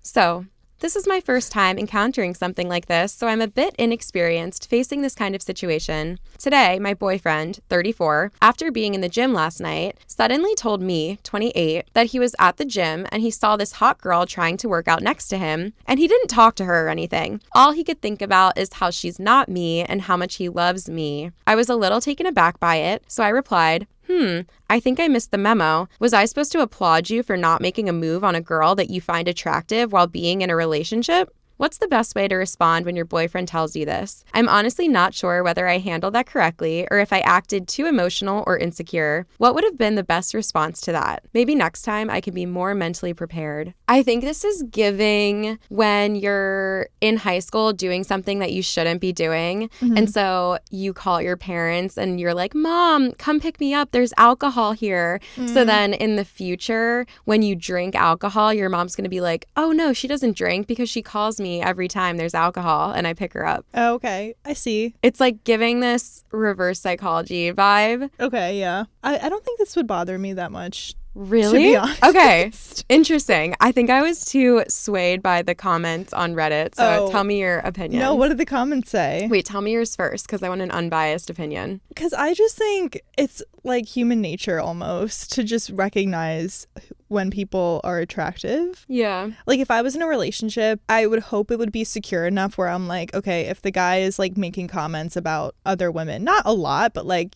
So this is my first time encountering something like this, so I'm a bit inexperienced facing this kind of situation. Today, my boyfriend, 34, after being in the gym last night, suddenly told me, 28, that he was at the gym and he saw this hot girl trying to work out next to him, and he didn't talk to her or anything. All he could think about is how she's not me and how much he loves me. I was a little taken aback by it, so I replied, I think I missed the memo. Was I supposed to applaud you for not making a move on a girl that you find attractive while being in a relationship? What's the best way to respond when your boyfriend tells you this? I'm honestly not sure whether I handled that correctly or if I acted too emotional or insecure. What would have been the best response to that? Maybe next time I can be more mentally prepared. I think this is giving when you're in high school doing something that you shouldn't be doing. And so you call your parents and you're like, Mom, come pick me up. There's alcohol here. So then in the future, when you drink alcohol, your mom's going to be like, oh no, she doesn't drink because she calls me every time there's alcohol and I pick her up. Oh, okay. I see. It's like giving this reverse psychology vibe. Okay, yeah. I don't think this would bother me that much. Really? To be honest. Okay. Interesting. I think I was too swayed by the comments on Reddit. So tell me your opinion. No, what did the comments say? Wait, tell me yours first because I want an unbiased opinion. Because I just think it's like human nature almost to just recognize when people are attractive. Yeah. Like if I was in a relationship, I would hope it would be secure enough where I'm like, okay, if the guy is like making comments about other women, not a lot, but like,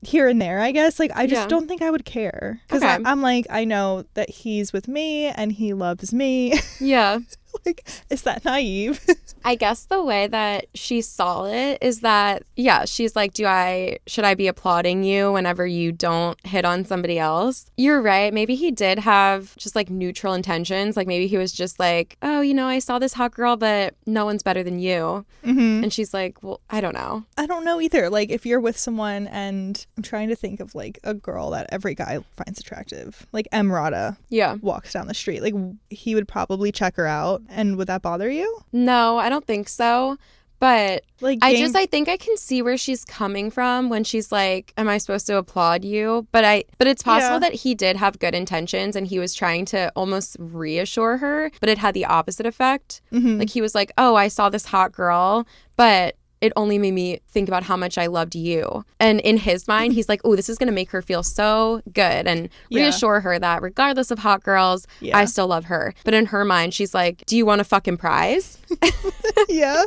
here and there, I guess, like I just don't think I would care. Because I'm like, I know that he's with me and he loves me. Yeah. Like, is that naive? I guess the way that she saw it is that, she's like, should I be applauding you whenever you don't hit on somebody else? You're right. Maybe he did have just like neutral intentions. Like maybe he was just like, oh, I saw this hot girl, but no one's better than you. And she's like, well, I don't know. I don't know either. Like if you're with someone and I'm trying to think of like a girl that every guy finds attractive, like Emrata walks down the street, like he would probably check her out. And would that bother you? No, I don't think so. But like I think I can see where she's coming from when she's like, am I supposed to applaud you? But it's possible that he did have good intentions and he was trying to almost reassure her, but it had the opposite effect. Like he was like, oh, I saw this hot girl, but it only made me think about how much I loved you. And in his mind, he's like, oh, this is going to make her feel so good and reassure her that regardless of hot girls, I still love her. But in her mind, she's like, do you want a fucking prize? Yeah.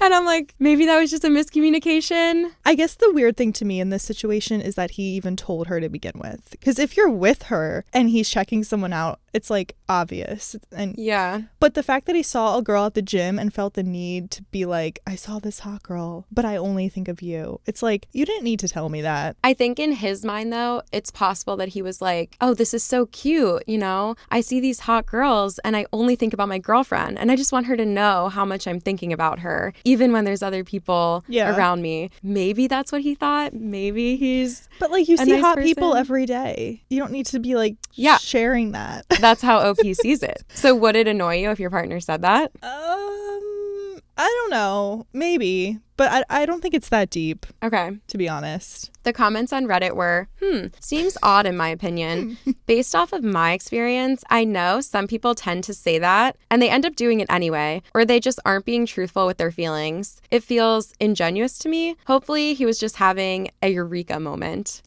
And I'm like, maybe that was just a miscommunication. I guess the weird thing to me in this situation is that he even told her to begin with. Because if you're with her and he's checking someone out, it's like obvious. And but the fact that he saw a girl at the gym and felt the need to be like, I saw this hot girl, but I only think of you. It's like, you didn't need to tell me that. I think in his mind, though, it's possible that he was like, oh, this is so cute. You know, I see these hot girls and I only think about my girlfriend. And I just want her to know how much I'm thinking about her, even when there's other people around me. Maybe that's what he thought. Maybe he's But like, you see nice hot person. people every day. You don't need to be like sharing that. That's how OP sees it. So would it annoy you if your partner said that? I don't know. Maybe. But I don't think it's that deep. Okay. To be honest. The comments on Reddit were, seems odd in my opinion. Based off of my experience, I know some people tend to say that and they end up doing it anyway, or they just aren't being truthful with their feelings. It feels ingenuous to me. Hopefully he was just having a eureka moment.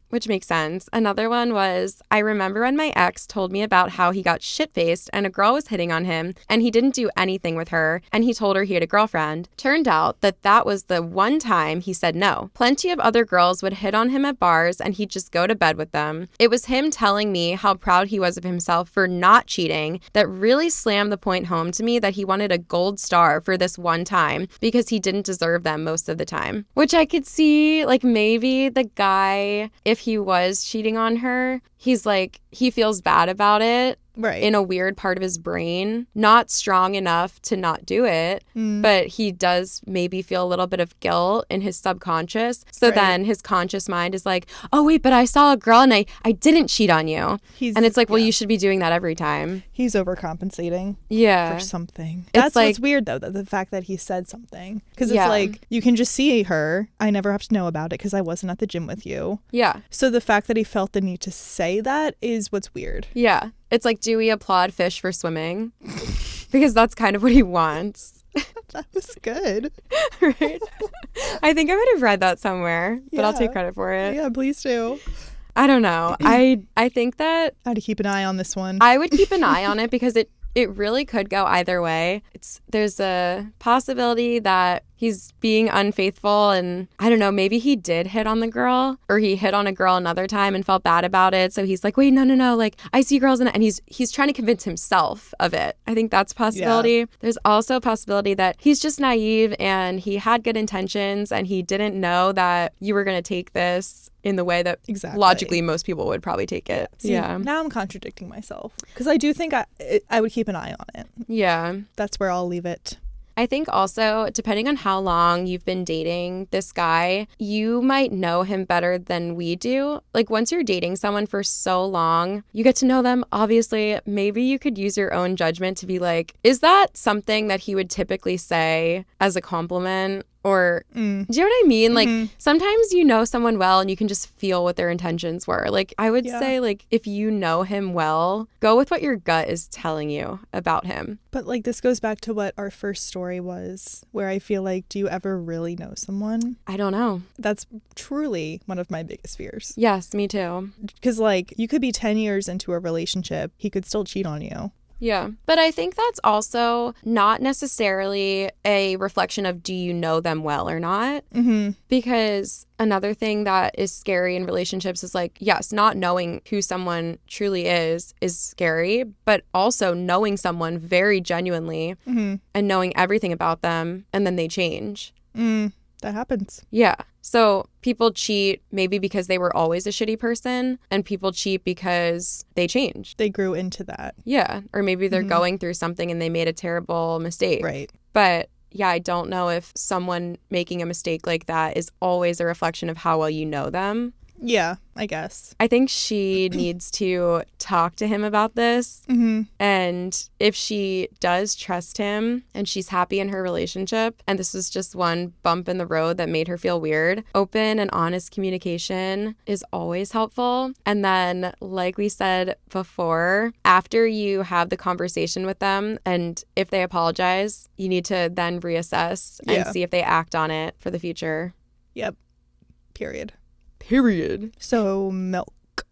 Which makes sense. Another one was, I remember when my ex told me about how he got shit-faced and a girl was hitting on him and he didn't do anything with her and he told her he had a girlfriend. Turned out that was the one time he said no. Plenty of other girls would hit on him at bars and he'd just go to bed with them. It was him telling me how proud he was of himself for not cheating that really slammed the point home to me that he wanted a gold star for this one time because he didn't deserve them most of the time. Which I could see, like, maybe the guy, if he was cheating on her, he's like, he feels bad about it. Right. In a weird part of his brain, not strong enough to not do it, but he does maybe feel a little bit of guilt in his subconscious. So then his conscious mind is like, oh, wait, but I saw a girl and I didn't cheat on you. And it's like, well, you should be doing that every time. He's overcompensating for something. That's like, what's weird, though, the fact that he said something. Because it's like, you can just see her. I never have to know about it because I wasn't at the gym with you. Yeah. So the fact that he felt the need to say that is what's weird. Yeah. It's like, do we applaud fish for swimming? Because that's kind of what he wants. That was good. Right? I think I might have read that somewhere, but I'll take credit for it. Yeah, please do. I don't know. I think that I had to keep an eye on this one. I would keep an eye on it because it really could go either way. There's a possibility that he's being unfaithful and I don't know, maybe he did hit on the girl or he hit on a girl another time and felt bad about it. So he's like, wait, no, like I see girls and he's trying to convince himself of it. I think that's a possibility. Yeah. There's also a possibility that he's just naive and he had good intentions and he didn't know that you were going to take this in the way that logically most people would probably take it. See, now I'm contradicting myself because I do think I would keep an eye on it. Yeah. That's where I'll leave it. I think also, depending on how long you've been dating this guy, you might know him better than we do. Like, once you're dating someone for so long, you get to know them. Obviously, maybe you could use your own judgment to be like, is that something that he would typically say as a compliment? Or, do you know what I mean? Like, sometimes you know someone well and you can just feel what their intentions were. Like, I would say, like, if you know him well, go with what your gut is telling you about him. But, like, this goes back to what our first story was, where I feel like, do you ever really know someone? I don't know. That's truly one of my biggest fears. Yes, me too. Because, like, you could be 10 years into a relationship. He could still cheat on you. Yeah. But I think that's also not necessarily a reflection of do you know them well or not? Because another thing that is scary in relationships is like, yes, not knowing who someone truly is scary, but also knowing someone very genuinely and knowing everything about them and then they change. That happens. Yeah. So people cheat maybe because they were always a shitty person and people cheat because they changed. They grew into that. Yeah. Or maybe they're going through something and they made a terrible mistake. Right. But yeah, I don't know if someone making a mistake like that is always a reflection of how well you know them. Yeah, I guess. I think she needs to talk to him about this. Mm-hmm. And if she does trust him and she's happy in her relationship, and this was just one bump in the road that made her feel weird, open and honest communication is always helpful. And then, like we said before, after you have the conversation with them, and if they apologize, you need to then reassess and see if they act on it for the future. Yep. Period. So milk.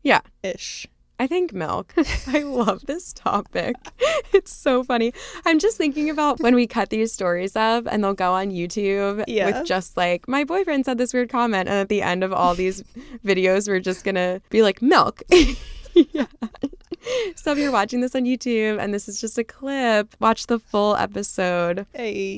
Yeah. Ish. I think milk. I love this topic. It's so funny. I'm just thinking about when we cut these stories up and they'll go on YouTube with just like, my boyfriend said this weird comment. And at the end of all these videos, we're just going to be like, milk. Yeah. So if you're watching this on YouTube and this is just a clip, watch the full episode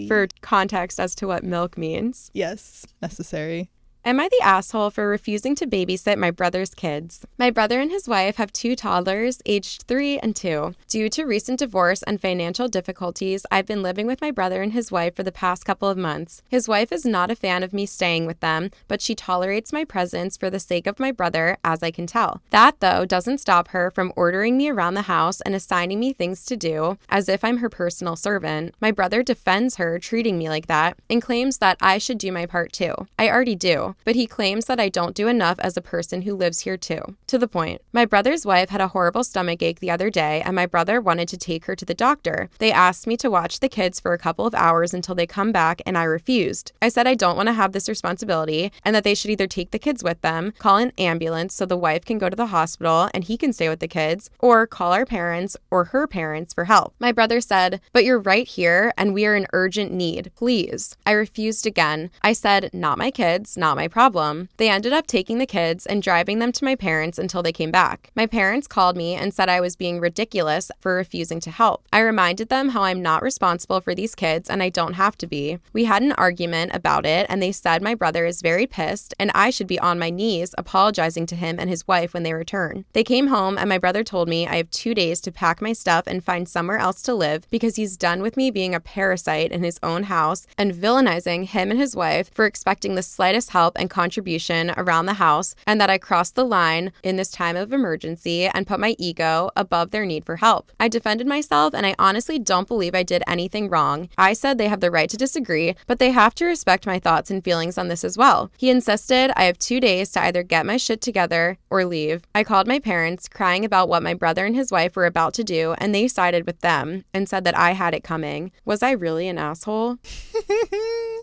for context as to what milk means. Yes, necessary. Am I the asshole for refusing to babysit my brother's kids? My brother and his wife have 2 toddlers, aged 3 and 2. Due to recent divorce and financial difficulties, I've been living with my brother and his wife for the past couple of months. His wife is not a fan of me staying with them, but she tolerates my presence for the sake of my brother, as I can tell. That, though, doesn't stop her from ordering me around the house and assigning me things to do, as if I'm her personal servant. My brother defends her treating me like that and claims that I should do my part too. I already do. But he claims that I don't do enough as a person who lives here too. To the point, my brother's wife had a horrible stomachache the other day and my brother wanted to take her to the doctor. They asked me to watch the kids for a couple of hours until they come back and I refused. I said I don't want to have this responsibility and that they should either take the kids with them, call an ambulance so the wife can go to the hospital and he can stay with the kids, or call our parents or her parents for help. My brother said, but you're right here and we are in urgent need. Please. I refused again. I said, not my kids, not my problem. They ended up taking the kids and driving them to my parents until they came back. My parents called me and said I was being ridiculous for refusing to help. I reminded them how I'm not responsible for these kids and I don't have to be. We had an argument about it and they said my brother is very pissed and I should be on my knees apologizing to him and his wife when they return. They came home and my brother told me I have 2 days to pack my stuff and find somewhere else to live because he's done with me being a parasite in his own house and villainizing him and his wife for expecting the slightest help and contribution around the house, and that I crossed the line in this time of emergency and put my ego above their need for help. I defended myself and I honestly don't believe I did anything wrong. I said they have the right to disagree, but they have to respect my thoughts and feelings on this as well. He insisted I have 2 days to either get my shit together or leave. I called my parents, crying about what my brother and his wife were about to do, and they sided with them and said that I had it coming. Was I really an asshole?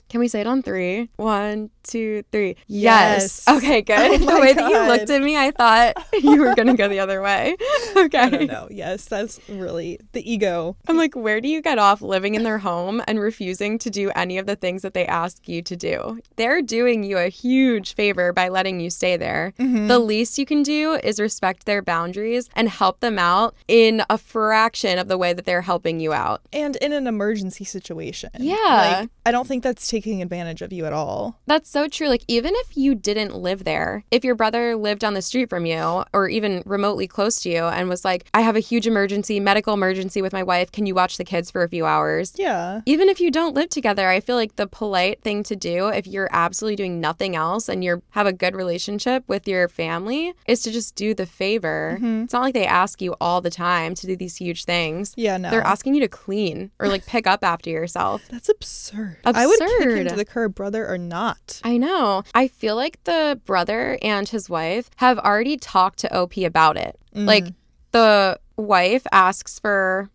Can we say it on 3? 1, 2, 3. Yes. Okay, good. Oh the way that you looked at me, I thought you were going to go the other way. Okay. I don't know. Yes, that's really the ego. I'm like, where do you get off living in their home and refusing to do any of the things that they ask you to do? They're doing you a huge favor by letting you stay there. Mm-hmm. The least you can do is respect their boundaries and help them out in a fraction of the way that they're helping you out. And in an emergency situation. Yeah. Like, I don't think that's taking advantage of you at all. That's so true. Like, even if you didn't live there, if your brother lived down the street from you or even remotely close to you and was like, I have a huge medical emergency with my wife, can you watch the kids for a few hours? Yeah. Even if you don't live together, I feel like the polite thing to do if you're absolutely doing nothing else and you have a good relationship with your family is to just do the favor. Mm-hmm. It's not like they ask you all the time to do these huge things. Yeah, no. They're asking you to clean or like pick up after yourself. That's absurd. I would kick him to the curb, brother or not. I know. I feel like the brother and his wife have already talked to OP about it. Mm. Like, the wife asks for,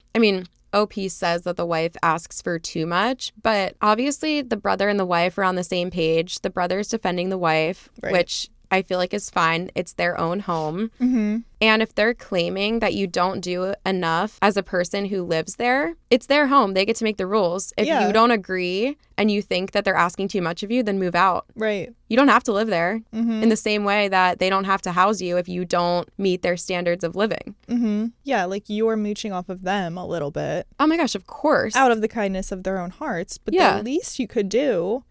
OP says that the wife asks for too much, but obviously the brother and the wife are on the same page. The brother's defending the wife, right, which I feel like is fine. It's their own home. Mm-hmm. And if they're claiming that you don't do enough as a person who lives there, it's their home. They get to make the rules. If you don't agree and you think that they're asking too much of you, then move out. Right. You don't have to live there. Mm-hmm. In the same way that they don't have to house you if you don't meet their standards of living. Mm-hmm. Yeah, like you're mooching off of them a little bit. Oh my gosh, of course. Out of the kindness of their own hearts. But the least you could do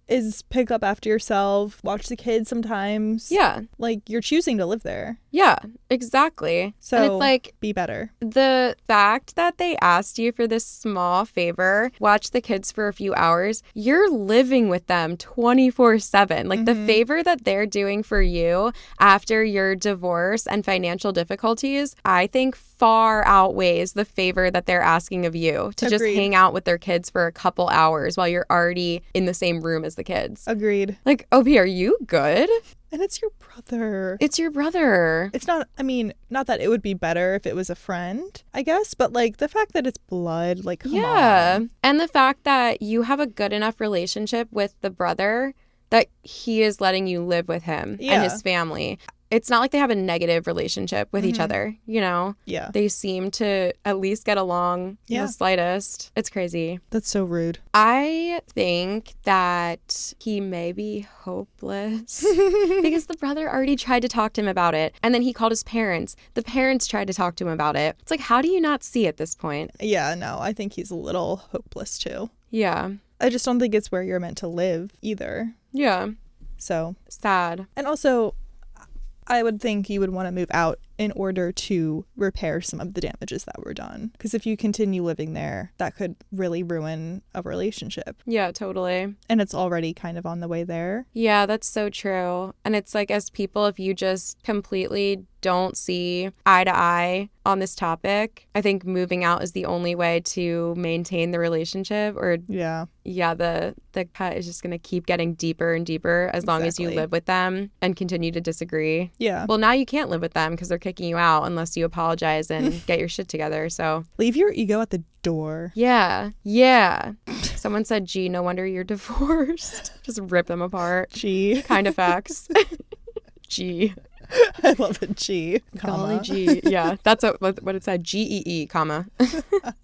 is pick up after yourself, watch the kids sometimes. Yeah. Like, you're choosing to live there. Yeah, exactly. Exactly. So and it's like, be better. The fact that they asked you for this small favor, watch the kids for a few hours, you're living with them 24/7. Like the favor that they're doing for you after your divorce and financial difficulties, I think far outweighs the favor that they're asking of you to just hang out with their kids for a couple hours while you're already in the same room as the kids. Agreed. Like, OP, are you good? And it's your brother. It's your brother. It's not, I mean, not that it would be better if it was a friend, I guess, but like the fact that it's blood, like, come on. And the fact that you have a good enough relationship with the brother that he is letting you live with him and his family. It's not like they have a negative relationship with each other, you know? Yeah. They seem to at least get along in the slightest. It's crazy. That's so rude. I think that he may be hopeless because the brother already tried to talk to him about it. And then he called his parents. The parents tried to talk to him about it. It's like, how do you not see at this point? Yeah, no, I think he's a little hopeless too. Yeah. I just don't think it's where you're meant to live either. Yeah. So sad. And also, I would think you would want to move out in order to repair some of the damages that were done. Because if you continue living there, that could really ruin a relationship. Yeah, totally. And it's already kind of on the way there. Yeah, that's so true. And it's like, as people, if you just completely don't see eye to eye on this topic, I think moving out is the only way to maintain the relationship. Or the cut is just going to keep getting deeper and deeper as long as you live with them and continue to disagree. Yeah. Well, now you can't live with them because they're kicking you out unless you apologize and get your shit together. So leave your ego at the door. Yeah. Someone said, gee, no wonder you're divorced. Just rip them apart. Gee. Kind of facts. Gee. I love it. G, comma. Golly gee. Yeah, that's what it said. G-E-E, comma. I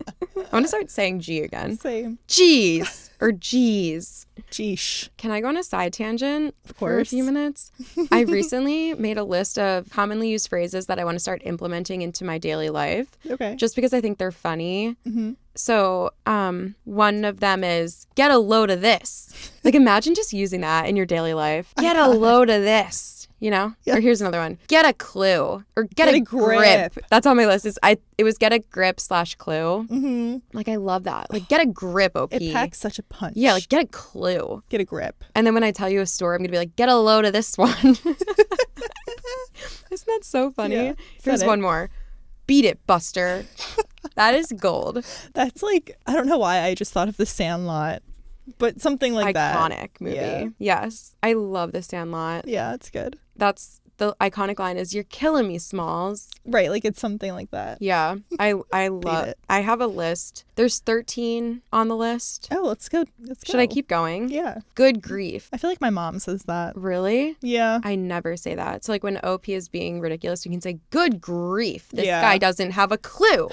want to start saying G again. Same. Geez. Or G's. Geesh. Can I go on a side tangent for a few minutes? I recently made a list of commonly used phrases that I want to start implementing into my daily life. Okay. Just because I think they're funny. Mm-hmm. So one of them is, get a load of this. Like, imagine just using that in your daily life. Get a load of this. You know? Yes. Or here's another one. Get a clue. Or get a grip. That's on my list. It was get a grip / clue. Mm-hmm. Like, I love that. Like, get a grip, OP. It packs such a punch. Yeah, like, get a clue. Get a grip. And then when I tell you a story, I'm going to be like, get a load of this one. Isn't that so funny? Yeah. Here's one more. Beat it, Buster. That is gold. That's like, I don't know why I just thought of The Sandlot. But something like that. Iconic movie. Yeah. Yes. I love The Sandlot. Yeah, it's good. That's the iconic line is, you're killing me, Smalls. Right. Like, it's something like that. Yeah. I love it. I have a list. There's 13 on the list. Oh, let's go. Should I keep going? Yeah. Good grief. I feel like my mom says that. Really? Yeah. I never say that. So like when OP is being ridiculous, you can say, good grief. This guy doesn't have a clue.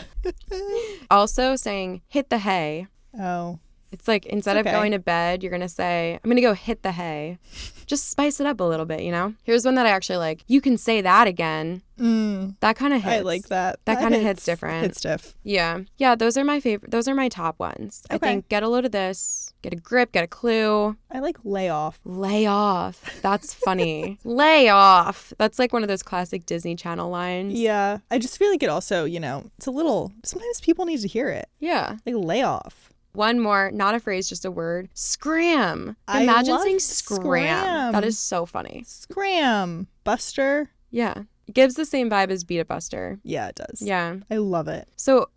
Also saying, hit the hay. Oh. It's like, instead of going to bed, you're going to say, I'm going to go hit the hay. Just spice it up a little bit, you know? Here's one that I actually like. You can say that again. That kind of hits. I like that. That kind of hits different. Hits diff. Yeah. Yeah, those are my favorite. Those are my top ones. I think get a load of this, get a grip, get a clue. I like lay off. Lay off. That's funny. Lay off. That's like one of those classic Disney Channel lines. Yeah. I just feel like it also, you know, it's a little, sometimes people need to hear it. Yeah. Like lay off. One more, not a phrase, just a word. Scram. Imagine saying scram. That is so funny. Scram. Buster. Yeah. It gives the same vibe as Beat It Buster. Yeah, it does. Yeah. I love it. So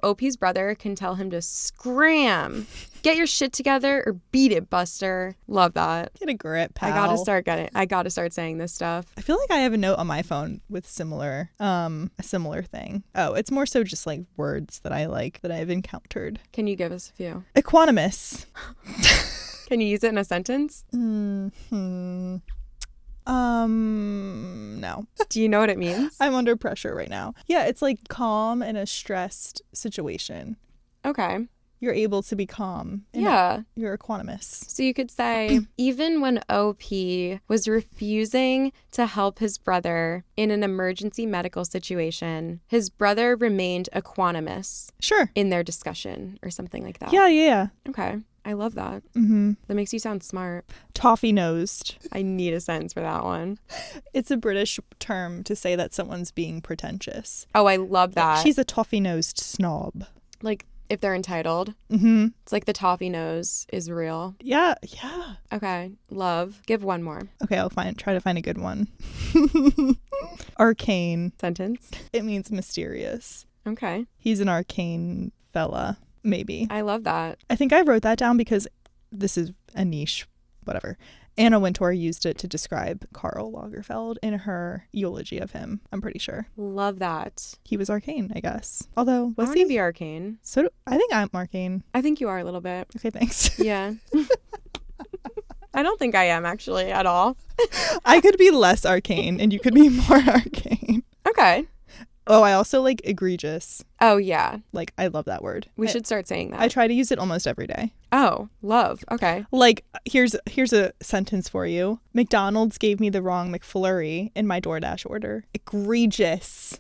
OP's brother can tell him to scram. Get your shit together or beat it, Buster. Love that. Get a grip, pal. I gotta start saying this stuff. I feel like I have a note on my phone with a similar thing. Oh, it's more so just like words that I like that I've encountered. Can you give us a few? Equanimous. Can you use it in a sentence? No. Do you know what it means? I'm under pressure right now. Yeah, it's like calm in a stressed situation. Okay. you're able to be calm. Yeah. You're equanimous. So you could say, even when OP was refusing to help his brother in an emergency medical situation, his brother remained equanimous. Sure. In their discussion or something like that. Yeah. Okay. I love that. Mm-hmm. That makes you sound smart. Toffee-nosed. I need a sentence for that one. It's a British term to say that someone's being pretentious. Oh, I love that. She's a toffee-nosed snob. Like, if they're entitled. Mm-hmm. It's like the toffee nose is real. Yeah. Okay. Love. Give one more. Okay, I'll try to find a good one. Arcane. Sentence. It means mysterious. Okay. He's an arcane fella. Maybe. I love that. I think I wrote that down because this is a niche, whatever. Anna Wintour used it to describe Karl Lagerfeld in her eulogy of him, I'm pretty sure. Love that. He was arcane, I guess. Although, was I want to he? be arcane. I think I'm arcane. I think you are a little bit. Okay, thanks. Yeah. I don't think I am, actually, at all. I could be less arcane and you could be more arcane. Okay. Oh, I also like egregious. Oh, yeah. Like, I love that word. We should start saying that. I try to use it almost every day. Oh, love. Okay. Like, here's a sentence for you. McDonald's gave me the wrong McFlurry in my DoorDash order. Egregious.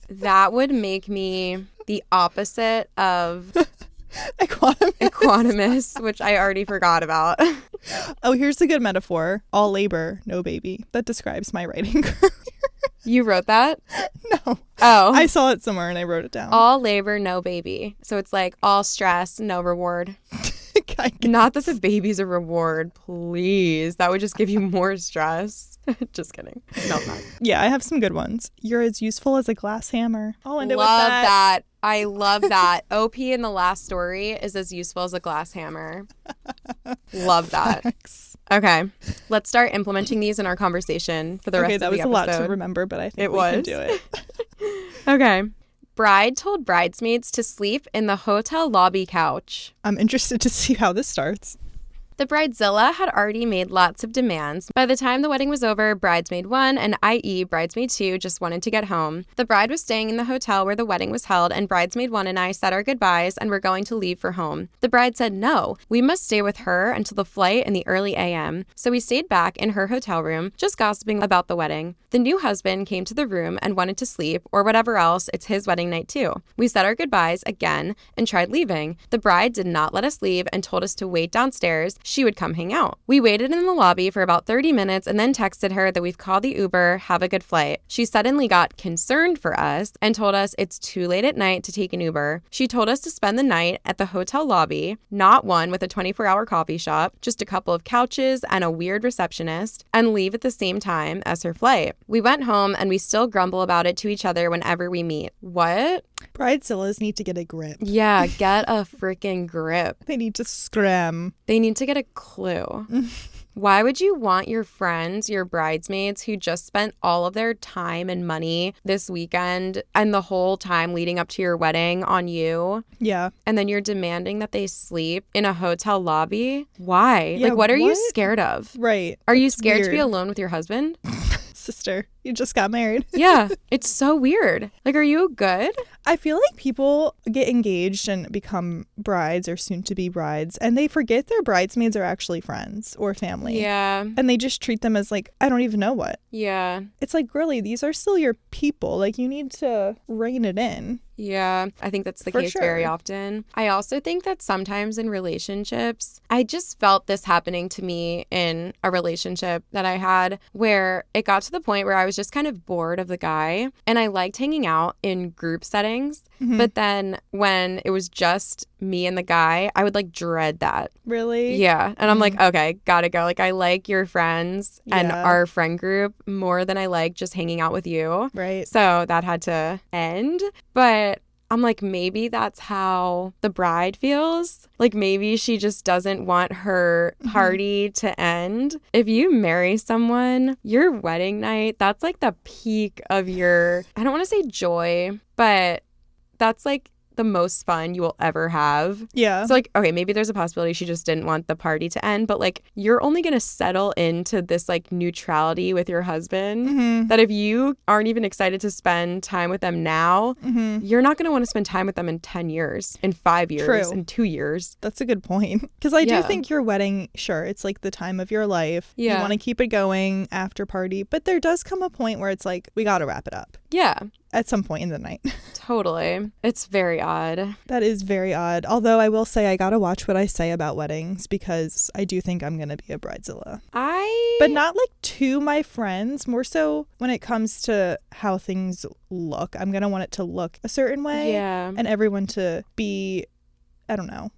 That would make me the opposite of equanimous, which I already forgot about. Oh, here's a good metaphor. All labor, no baby. That describes my writing career. You wrote that? No. Oh. I saw it somewhere and I wrote it down. All labor, no baby. So it's like all stress, no reward. Not that the baby's a reward, please. That would just give you more stress. Just kidding. No, not. Yeah, I have some good ones. You're as useful as a glass hammer. I'll end it with Love that. that. I love that. OP in the last story is as useful as a glass hammer. Love that. Thanks. Okay. Let's start implementing these in our conversation for the rest of the episode. Okay, that was a lot to remember, but I think we can do it. Okay. Bride told bridesmaids to sleep in the hotel lobby couch. I'm interested to see how this starts. The bridezilla had already made lots of demands. By the time the wedding was over, bridesmaid 1 and i.e. bridesmaid 2 just wanted to get home. The bride was staying in the hotel where the wedding was held, and bridesmaid 1 and I said our goodbyes and were going to leave for home. The bride said no, we must stay with her until the flight in the early a.m. So we stayed back in her hotel room, just gossiping about the wedding. The new husband came to the room and wanted to sleep, or whatever else, it's his wedding night too. We said our goodbyes again and tried leaving. The bride did not let us leave and told us to wait downstairs. She would come hang out. We waited in the lobby for about 30 minutes and then texted her that we've called the Uber, have a good flight. She suddenly got concerned for us and told us it's too late at night to take an Uber. She told us to spend the night at the hotel lobby, not one with a 24-hour coffee shop, just a couple of couches and a weird receptionist, and leave at the same time as her flight. We went home and we still grumble about it to each other whenever we meet. What? Bridezillas need to get a grip. Yeah, get a freaking grip. They need to scram. They need to get a clue. Why would you want your friends, your bridesmaids who just spent all of their time and money this weekend and the whole time leading up to your wedding on you? Yeah. And then you're demanding that they sleep in a hotel lobby? Why? Yeah, like, what are you scared of? Right. Are you scared to be alone with your husband? Sister, you just got married. Yeah, it's so weird. Like, are you good? I feel like people get engaged and become brides or soon to be brides, and they forget their bridesmaids are actually friends or family. Yeah. And they just treat them as like, I don't even know what. Yeah. It's like, really, these are still your people. Like, you need to rein it in. Yeah, I think that's the case very often. I also think that sometimes in relationships, I just felt this happening to me in a relationship that I had where it got to the point where I was just kind of bored of the guy and I liked hanging out in group settings. Mm-hmm. But then when it was just me and the guy, I would like dread that. Really? Yeah. And I'm like, okay, gotta go. Like, I like your friends and our friend group more than I like just hanging out with you. Right. So that had to end. But I'm like, maybe that's how the bride feels. Like, maybe she just doesn't want her party to end. If you marry someone, your wedding night, that's like the peak of your, I don't want to say joy, but that's like the most fun you will ever have. Yeah. So like, okay, maybe there's a possibility she just didn't want the party to end, but like you're only going to settle into this like neutrality with your husband that if you aren't even excited to spend time with them now, you're not going to want to spend time with them in 10 years, in 5 years, in 2 years. That's a good point. Because I do think your wedding, sure, it's like the time of your life. You want to keep it going, after party, but there does come a point where it's like, we got to wrap it up. Yeah. At some point in the night. Totally. It's very odd. That is very odd. Although I will say I gotta watch what I say about weddings because I do think I'm gonna be a bridezilla. But not like to my friends, more so when it comes to how things look. I'm gonna want it to look a certain way. Yeah. And everyone to be, I don't know.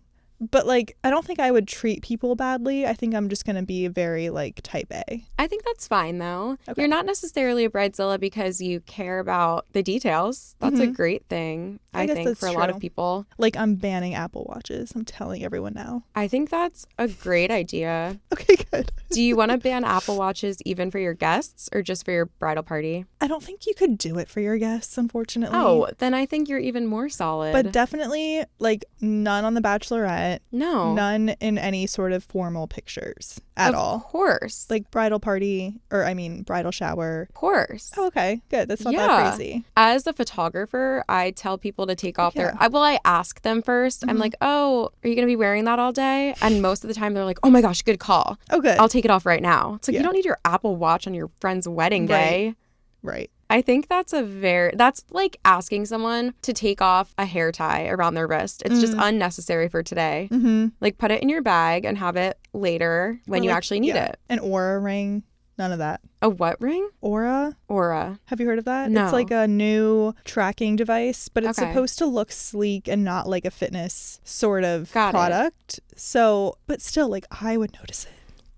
But like, I don't think I would treat people badly. I think I'm just going to be very like type A. I think that's fine though. Okay. You're not necessarily a bridezilla because you care about the details. That's a great thing, I think, for a lot of people. Like I'm banning Apple Watches. I'm telling everyone now. I think that's a great idea. Okay, good. Do you want to ban Apple Watches even for your guests or just for your bridal party? I don't think you could do it for your guests, unfortunately. Oh, then I think you're even more solid. But definitely like none on the Bachelorette. No. None in any sort of formal pictures at all. Of course. Like bridal party, or I mean bridal shower. Of course. Oh, okay. Good. That's not that crazy. As a photographer, I tell people to take off I ask them first. I'm like, oh, are you going to be wearing that all day? And most of the time they're like, oh my gosh, good call. Oh, good. I'll take it off right now. It's like, you don't need your Apple Watch on your friend's wedding day. Right. I think that's like asking someone to take off a hair tie around their wrist. It's just unnecessary for today. Like put it in your bag and have it later when you actually need it. An Aura ring. None of that. A what ring? Aura. Have you heard of that? No. It's like a new tracking device, but it's supposed to look sleek and not like a fitness sort of product. So, but still, like I would notice it.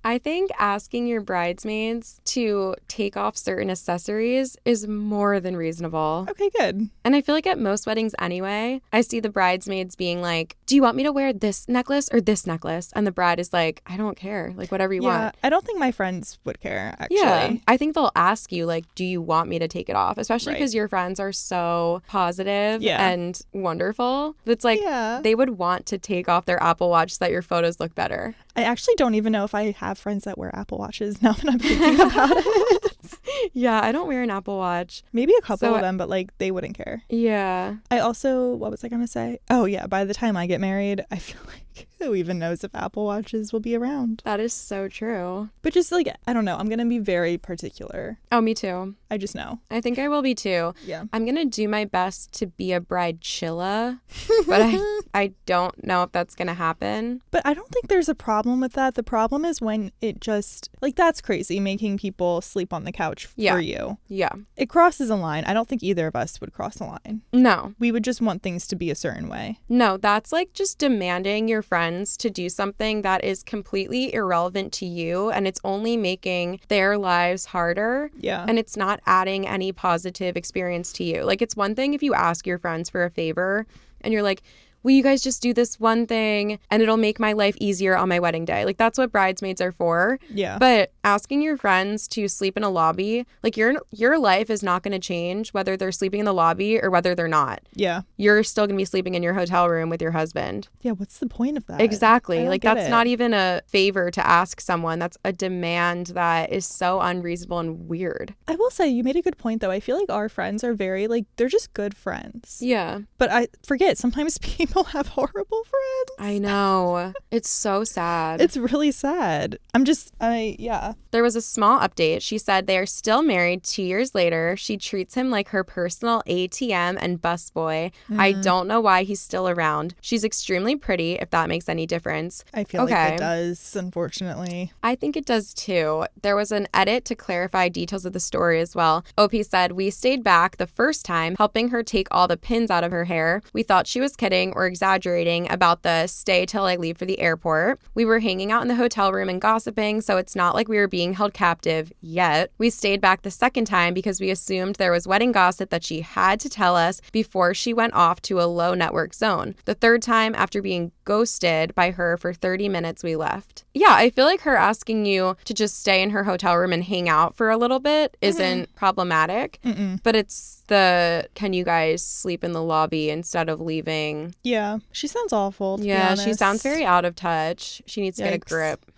I think asking your bridesmaids to take off certain accessories is more than reasonable. Okay, good. And I feel like at most weddings anyway, I see the bridesmaids being like, do you want me to wear this necklace or this necklace? And the bride is like, I don't care. Like, whatever you want. I don't think my friends would care, actually. Yeah. I think they'll ask you, like, do you want me to take it off? Especially because your friends are so positive and wonderful. It's like they would want to take off their Apple Watch so that your photos look better. I actually don't even know if I have friends that wear Apple Watches now that I'm thinking about it. Yeah, I don't wear an Apple Watch. Maybe a couple of them, but like they wouldn't care. Yeah. I also, what was I going to say? Oh yeah, by the time I get married, I feel like who even knows if Apple Watches will be around? That is so true. But just like, I don't know, I'm going to be very particular. Oh, me too. I just know. I think I will be too. Yeah. I'm going to do my best to be a bridechilla, but I don't know if that's going to happen. But I don't think there's a problem with that. The problem is when it just, like, that's crazy, making people sleep on the couch for you. Yeah. It crosses a line. I don't think either of us would cross a line. No. We would just want things to be a certain way. No, that's like just demanding your friends to do something that is completely irrelevant to you and it's only making their lives harder. Yeah. And it's not adding any positive experience to you. Like, it's one thing if you ask your friends for a favor and you're like, will you guys just do this one thing and it'll make my life easier on my wedding day? Like, that's what bridesmaids are for. Yeah. But asking your friends to sleep in a lobby, like your life is not going to change whether they're sleeping in the lobby or whether they're not. Yeah. You're still going to be sleeping in your hotel room with your husband. Yeah, what's the point of that? Exactly. Like, that's not even a favor to ask someone. That's a demand that is so unreasonable and weird. I will say, you made a good point, though. I feel like our friends are very, like, they're just good friends. Yeah. But I forget, sometimes people have horrible friends. I know. It's so sad. It's really sad. There was a small update. She said they are still married 2 years later. She treats him like her personal ATM and busboy. I don't know why he's still around. She's extremely pretty, if that makes any difference. I feel like it does, unfortunately. I think it does too. There was an edit to clarify details of the story as well. OP said, we stayed back the first time, helping her take all the pins out of her hair. We thought she was kidding or exaggerating about the stay till I leave for the airport. We were hanging out in the hotel room and gossiping, so it's not like we were being held captive yet. We stayed back the second time because we assumed there was wedding gossip that she had to tell us before she went off to a low network zone. The third time, after being ghosted by her for 30 minutes, we left. Yeah, I feel like her asking you to just stay in her hotel room and hang out for a little bit isn't problematic, but it's the, can you guys sleep in the lobby instead of leaving? Yeah, she sounds awful, to be Yeah, honest. she sounds very out of touch. She needs to get a grip.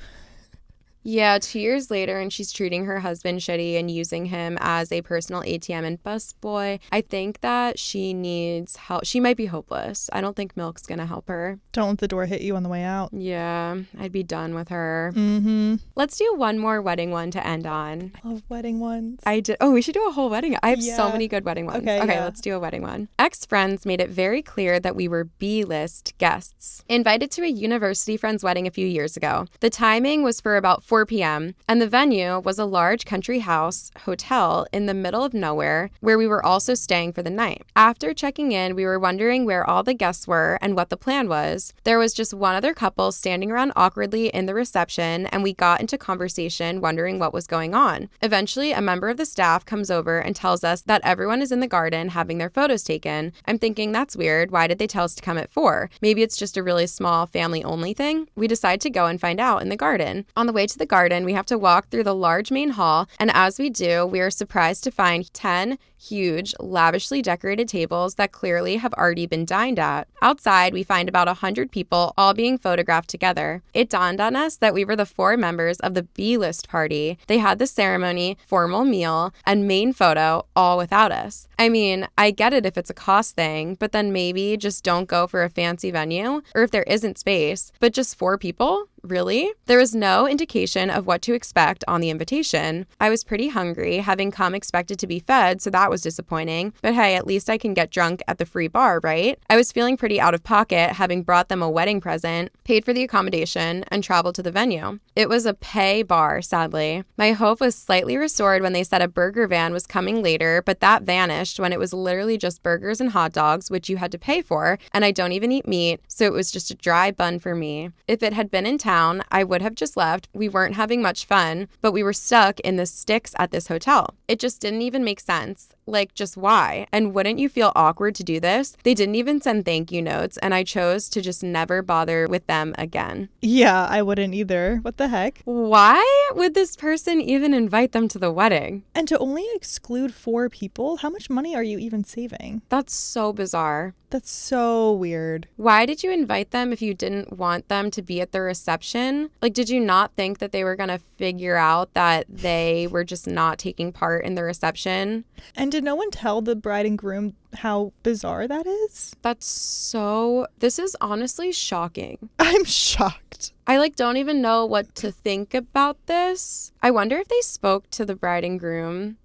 Yeah, 2 years later, and she's treating her husband shitty and using him as a personal ATM and busboy. I think that she needs help. She might be hopeless. I don't think Milk's gonna help her. Don't let the door hit you on the way out. Yeah, I'd be done with her. Mm-hmm. Let's do one more wedding one to end on. I love wedding ones. Oh, we should do a whole wedding. I have so many good wedding ones. Okay, let's do a wedding one. Ex-friends made it very clear that we were B-list guests. Invited to a university friend's wedding a few years ago. The timing was for about 4 p.m., and the venue was a large country house hotel in the middle of nowhere where we were also staying for the night. After checking in, we were wondering where all the guests were and what the plan was. There was just one other couple standing around awkwardly in the reception, and we got into conversation wondering what was going on. Eventually, a member of the staff comes over and tells us that everyone is in the garden having their photos taken. I'm thinking, that's weird. Why did they tell us to come at 4? Maybe it's just a really small family-only thing? We decide to go and find out in the garden. On the way to the garden, we have to walk through the large main hall, and as we do, we are surprised to find 10 huge, lavishly decorated tables that clearly have already been dined at. Outside, we find about 100 people all being photographed together. It dawned on us that we were the 4 members of the B-list party. They had the ceremony, formal meal, and main photo all without us. I mean, I get it if it's a cost thing, but then maybe just don't go for a fancy venue, or if there isn't space, but just 4 people? Really? There was no indication of what to expect on the invitation. I was pretty hungry, having come expected to be fed, so that was disappointing. But hey, at least I can get drunk at the free bar, right? I was feeling pretty out of pocket, having brought them a wedding present, paid for the accommodation, and traveled to the venue. It was a pay bar, sadly. My hope was slightly restored when they said a burger van was coming later, but that vanished when it was literally just burgers and hot dogs, which you had to pay for, and I don't even eat meat, so it was just a dry bun for me. If it had been in town, I would have just left. We weren't having much fun, but we were stuck in the sticks at this hotel. It just didn't even make sense. Like, just why? And wouldn't you feel awkward to do this? They didn't even send thank you notes, and I chose to just never bother with them again. Yeah, I wouldn't either. What the heck? Why would this person even invite them to the wedding? And to only exclude 4 people? How much money are you even saving? That's so bizarre. That's so weird. Why did you invite them if you didn't want them to be at the reception? Like, did you not think that they were going to figure out that they were just not taking part in the reception? And did no one tell the bride and groom how bizarre that is? This is honestly shocking. I'm shocked. I don't even know what to think about this. I wonder if they spoke to the bride and groom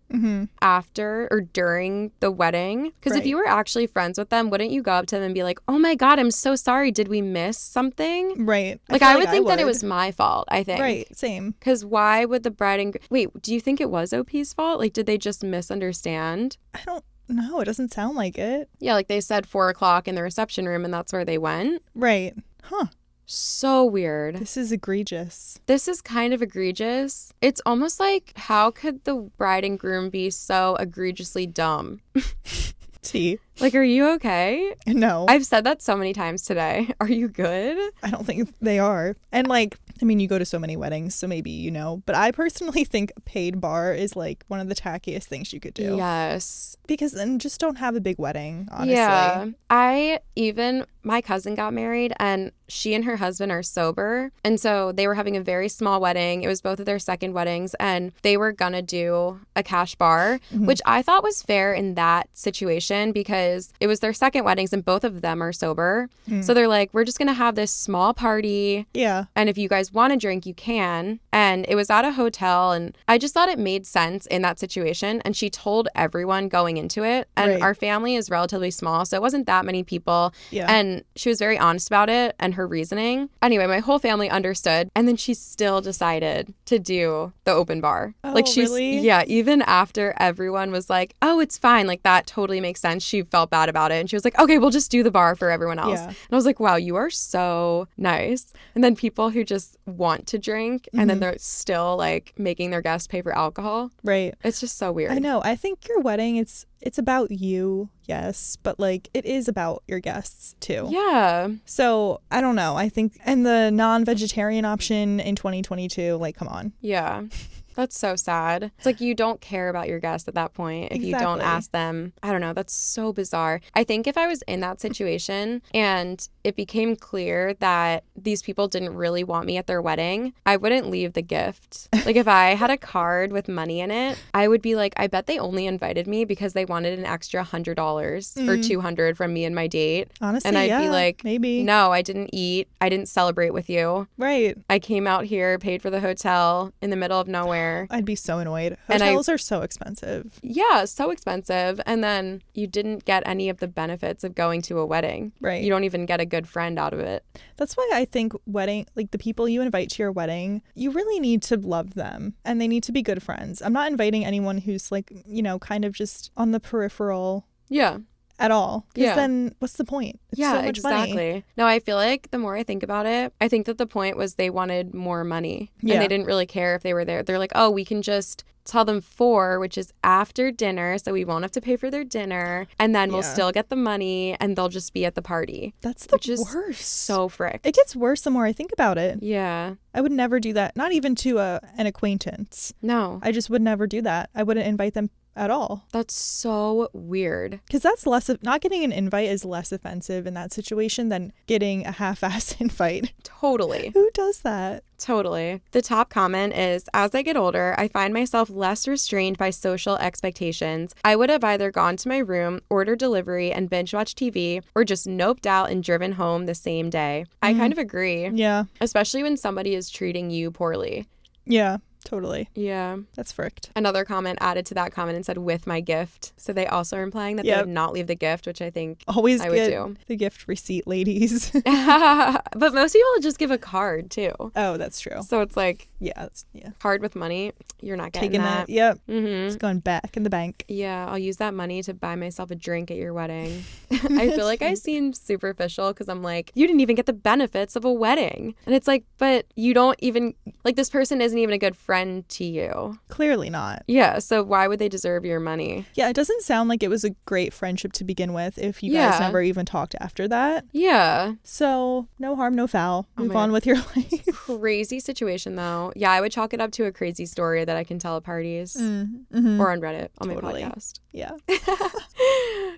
after or during the wedding. Because if you were actually friends with them, wouldn't you go up to them and be like, oh my God, I'm so sorry. Did we miss something? Right. I would think that it was my fault, I think. Right. Same. Because why would the bride and wait, do you think it was OP's fault? Did they just misunderstand? I don't know. It doesn't sound like it. Yeah, they said 4:00 in the reception room and that's where they went. Right. Huh. So weird. This is egregious. This is kind of egregious. It's almost like, how could the bride and groom be so egregiously dumb? T. Are you okay? No. I've said that so many times today. Are you good? I don't think they are. And you go to so many weddings, so maybe you know. But I personally think a paid bar is one of the tackiest things you could do. Yes. Because then just don't have a big wedding, honestly. Yeah. My cousin got married and she and her husband are sober. And so they were having a very small wedding. It was both of their second weddings and they were gonna do a cash bar, which I thought was fair in that situation because it was their second weddings and both of them are sober. So they're like, we're just gonna have this small party. Yeah. And if you guys guys want to drink, you can. And it was at a hotel, and I just thought it made sense in that situation. And she told everyone going into it. And our family is relatively small, so it wasn't that many people. Yeah. And she was very honest about it and her reasoning. Anyway, my whole family understood. And then she still decided to do the open bar. Oh, like she's really? Yeah, even after everyone was like, oh, it's fine. Like that totally makes sense. She felt bad about it. And she was like, okay, we'll just do the bar for everyone else. Yeah. And I was like, wow, you are so nice. And then people who just want to drink and then they're still like making their guests pay for alcohol. Right. It's just so weird. I know. I think your wedding, it's about you, yes, but like it is about your guests too. Yeah. So I don't know. I think, and the non-vegetarian option in 2022, like, come on. Yeah. That's so sad. It's like you don't care about your guests at that point if you don't ask them. I don't know. That's so bizarre. I think if I was in that situation and it became clear that these people didn't really want me at their wedding, I wouldn't leave the gift. Like if I had a card with money in it, I would be like, I bet they only invited me because they wanted an extra $100 or $200 from me and my date. Honestly, and I'd be like, maybe. No, I didn't eat. I didn't celebrate with you. Right. I came out here, paid for the hotel in the middle of nowhere. I'd be so annoyed. Hotels are so expensive. Yeah, so expensive. And then you didn't get any of the benefits of going to a wedding. Right. You don't even get a good friend out of it. That's why I think wedding, like the people you invite to your wedding, you really need to love them and they need to be good friends. I'm not inviting anyone who's like, you know, kind of just on the peripheral. Yeah. At all. Because then what's the point? It's so much exactly. money. No, I feel like the more I think about it, I think that the point was they wanted more money. Yeah. And they didn't really care if they were there. They're like, oh, we can just tell them 4, which is after dinner, so we won't have to pay for their dinner. And then we'll still get the money and they'll just be at the party. That's the worst. So frick. It gets worse the more I think about it. Yeah. I would never do that. Not even to an acquaintance. No. I just would never do that. I wouldn't invite them at all. That's so weird. Because that's not getting an invite is less offensive in that situation than getting a half-assed invite. Totally. Who does that? Totally. The top comment is, as I get older, I find myself less restrained by social expectations. I would have either gone to my room, ordered delivery, and binge watched TV, or just noped out and driven home the same day. I kind of agree. Yeah. Especially when somebody is treating you poorly. Yeah. Totally. Yeah. That's fricked. Another comment added to that comment and said, with my gift. So they also are implying that they would not leave the gift, which I think always I would do. The gift receipt, ladies. But most people just give a card too. Oh, that's true. So it's like, card with money, you're not getting that. Yep. It's going back in the bank. Yeah, I'll use that money to buy myself a drink at your wedding. I feel like I seem superficial because I'm like, you didn't even get the benefits of a wedding. And it's like, but you don't even, like, this person isn't even a good friend to you. Clearly not. Yeah, so why would they deserve your money? Yeah, it doesn't sound like it was a great friendship to begin with if you guys never even talked after that. Yeah. So no harm, no foul. Move on with your life. Crazy situation though. Yeah, I would chalk it up to a crazy story that I can tell at parties or on Reddit on my podcast. Yeah.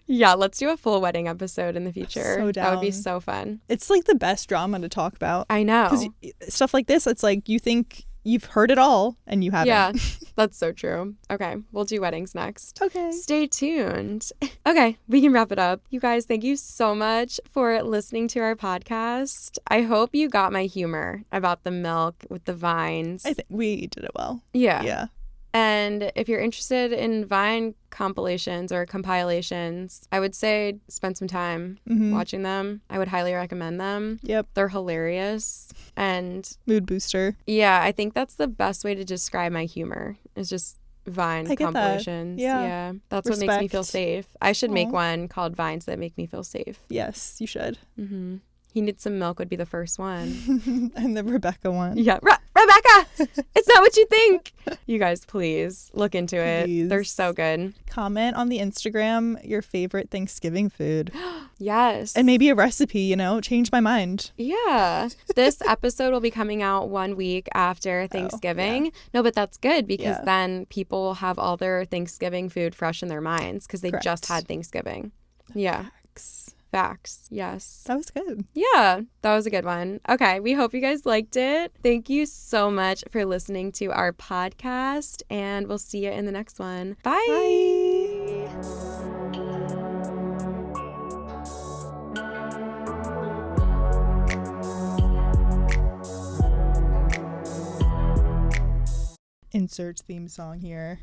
Yeah, let's do a full wedding episode in the future. So down. That would be so fun. It's like the best drama to talk about. I know. Because stuff like this, it's like you think you've heard it all and you haven't. Yeah, that's so true. Okay, we'll do weddings next. Okay. Stay tuned. Okay, we can wrap it up. You guys, thank you so much for listening to our podcast. I hope you got my humor about the milk with the vines. I think we did it well. Yeah. Yeah. And if you're interested in Vine compilations or compilations, I would say spend some time watching them. I would highly recommend them. Yep. They're hilarious. And mood booster. Yeah, I think that's the best way to describe my humor is just Vine compilations. That. Yeah. That's what makes me feel safe. I should make one called Vines that make me feel safe. Yes, you should. Mm-hmm. He Needs Some Milk would be the first one. And the Rebecca one. Yeah. Rebecca! It's not what you think! You guys, please look into it. They're so good. Comment on the Instagram your favorite Thanksgiving food. Yes. And maybe a recipe, change my mind. Yeah. This episode will be coming out 1 week after Thanksgiving. Yeah. No, but that's good because then people will have all their Thanksgiving food fresh in their minds because they just had Thanksgiving. Yeah. Facts. Yes. That was good. Yeah, that was a good one. Okay, we hope you guys liked it. Thank you so much for listening to our podcast, and we'll see you in the next one. Bye. Bye. Insert theme song here.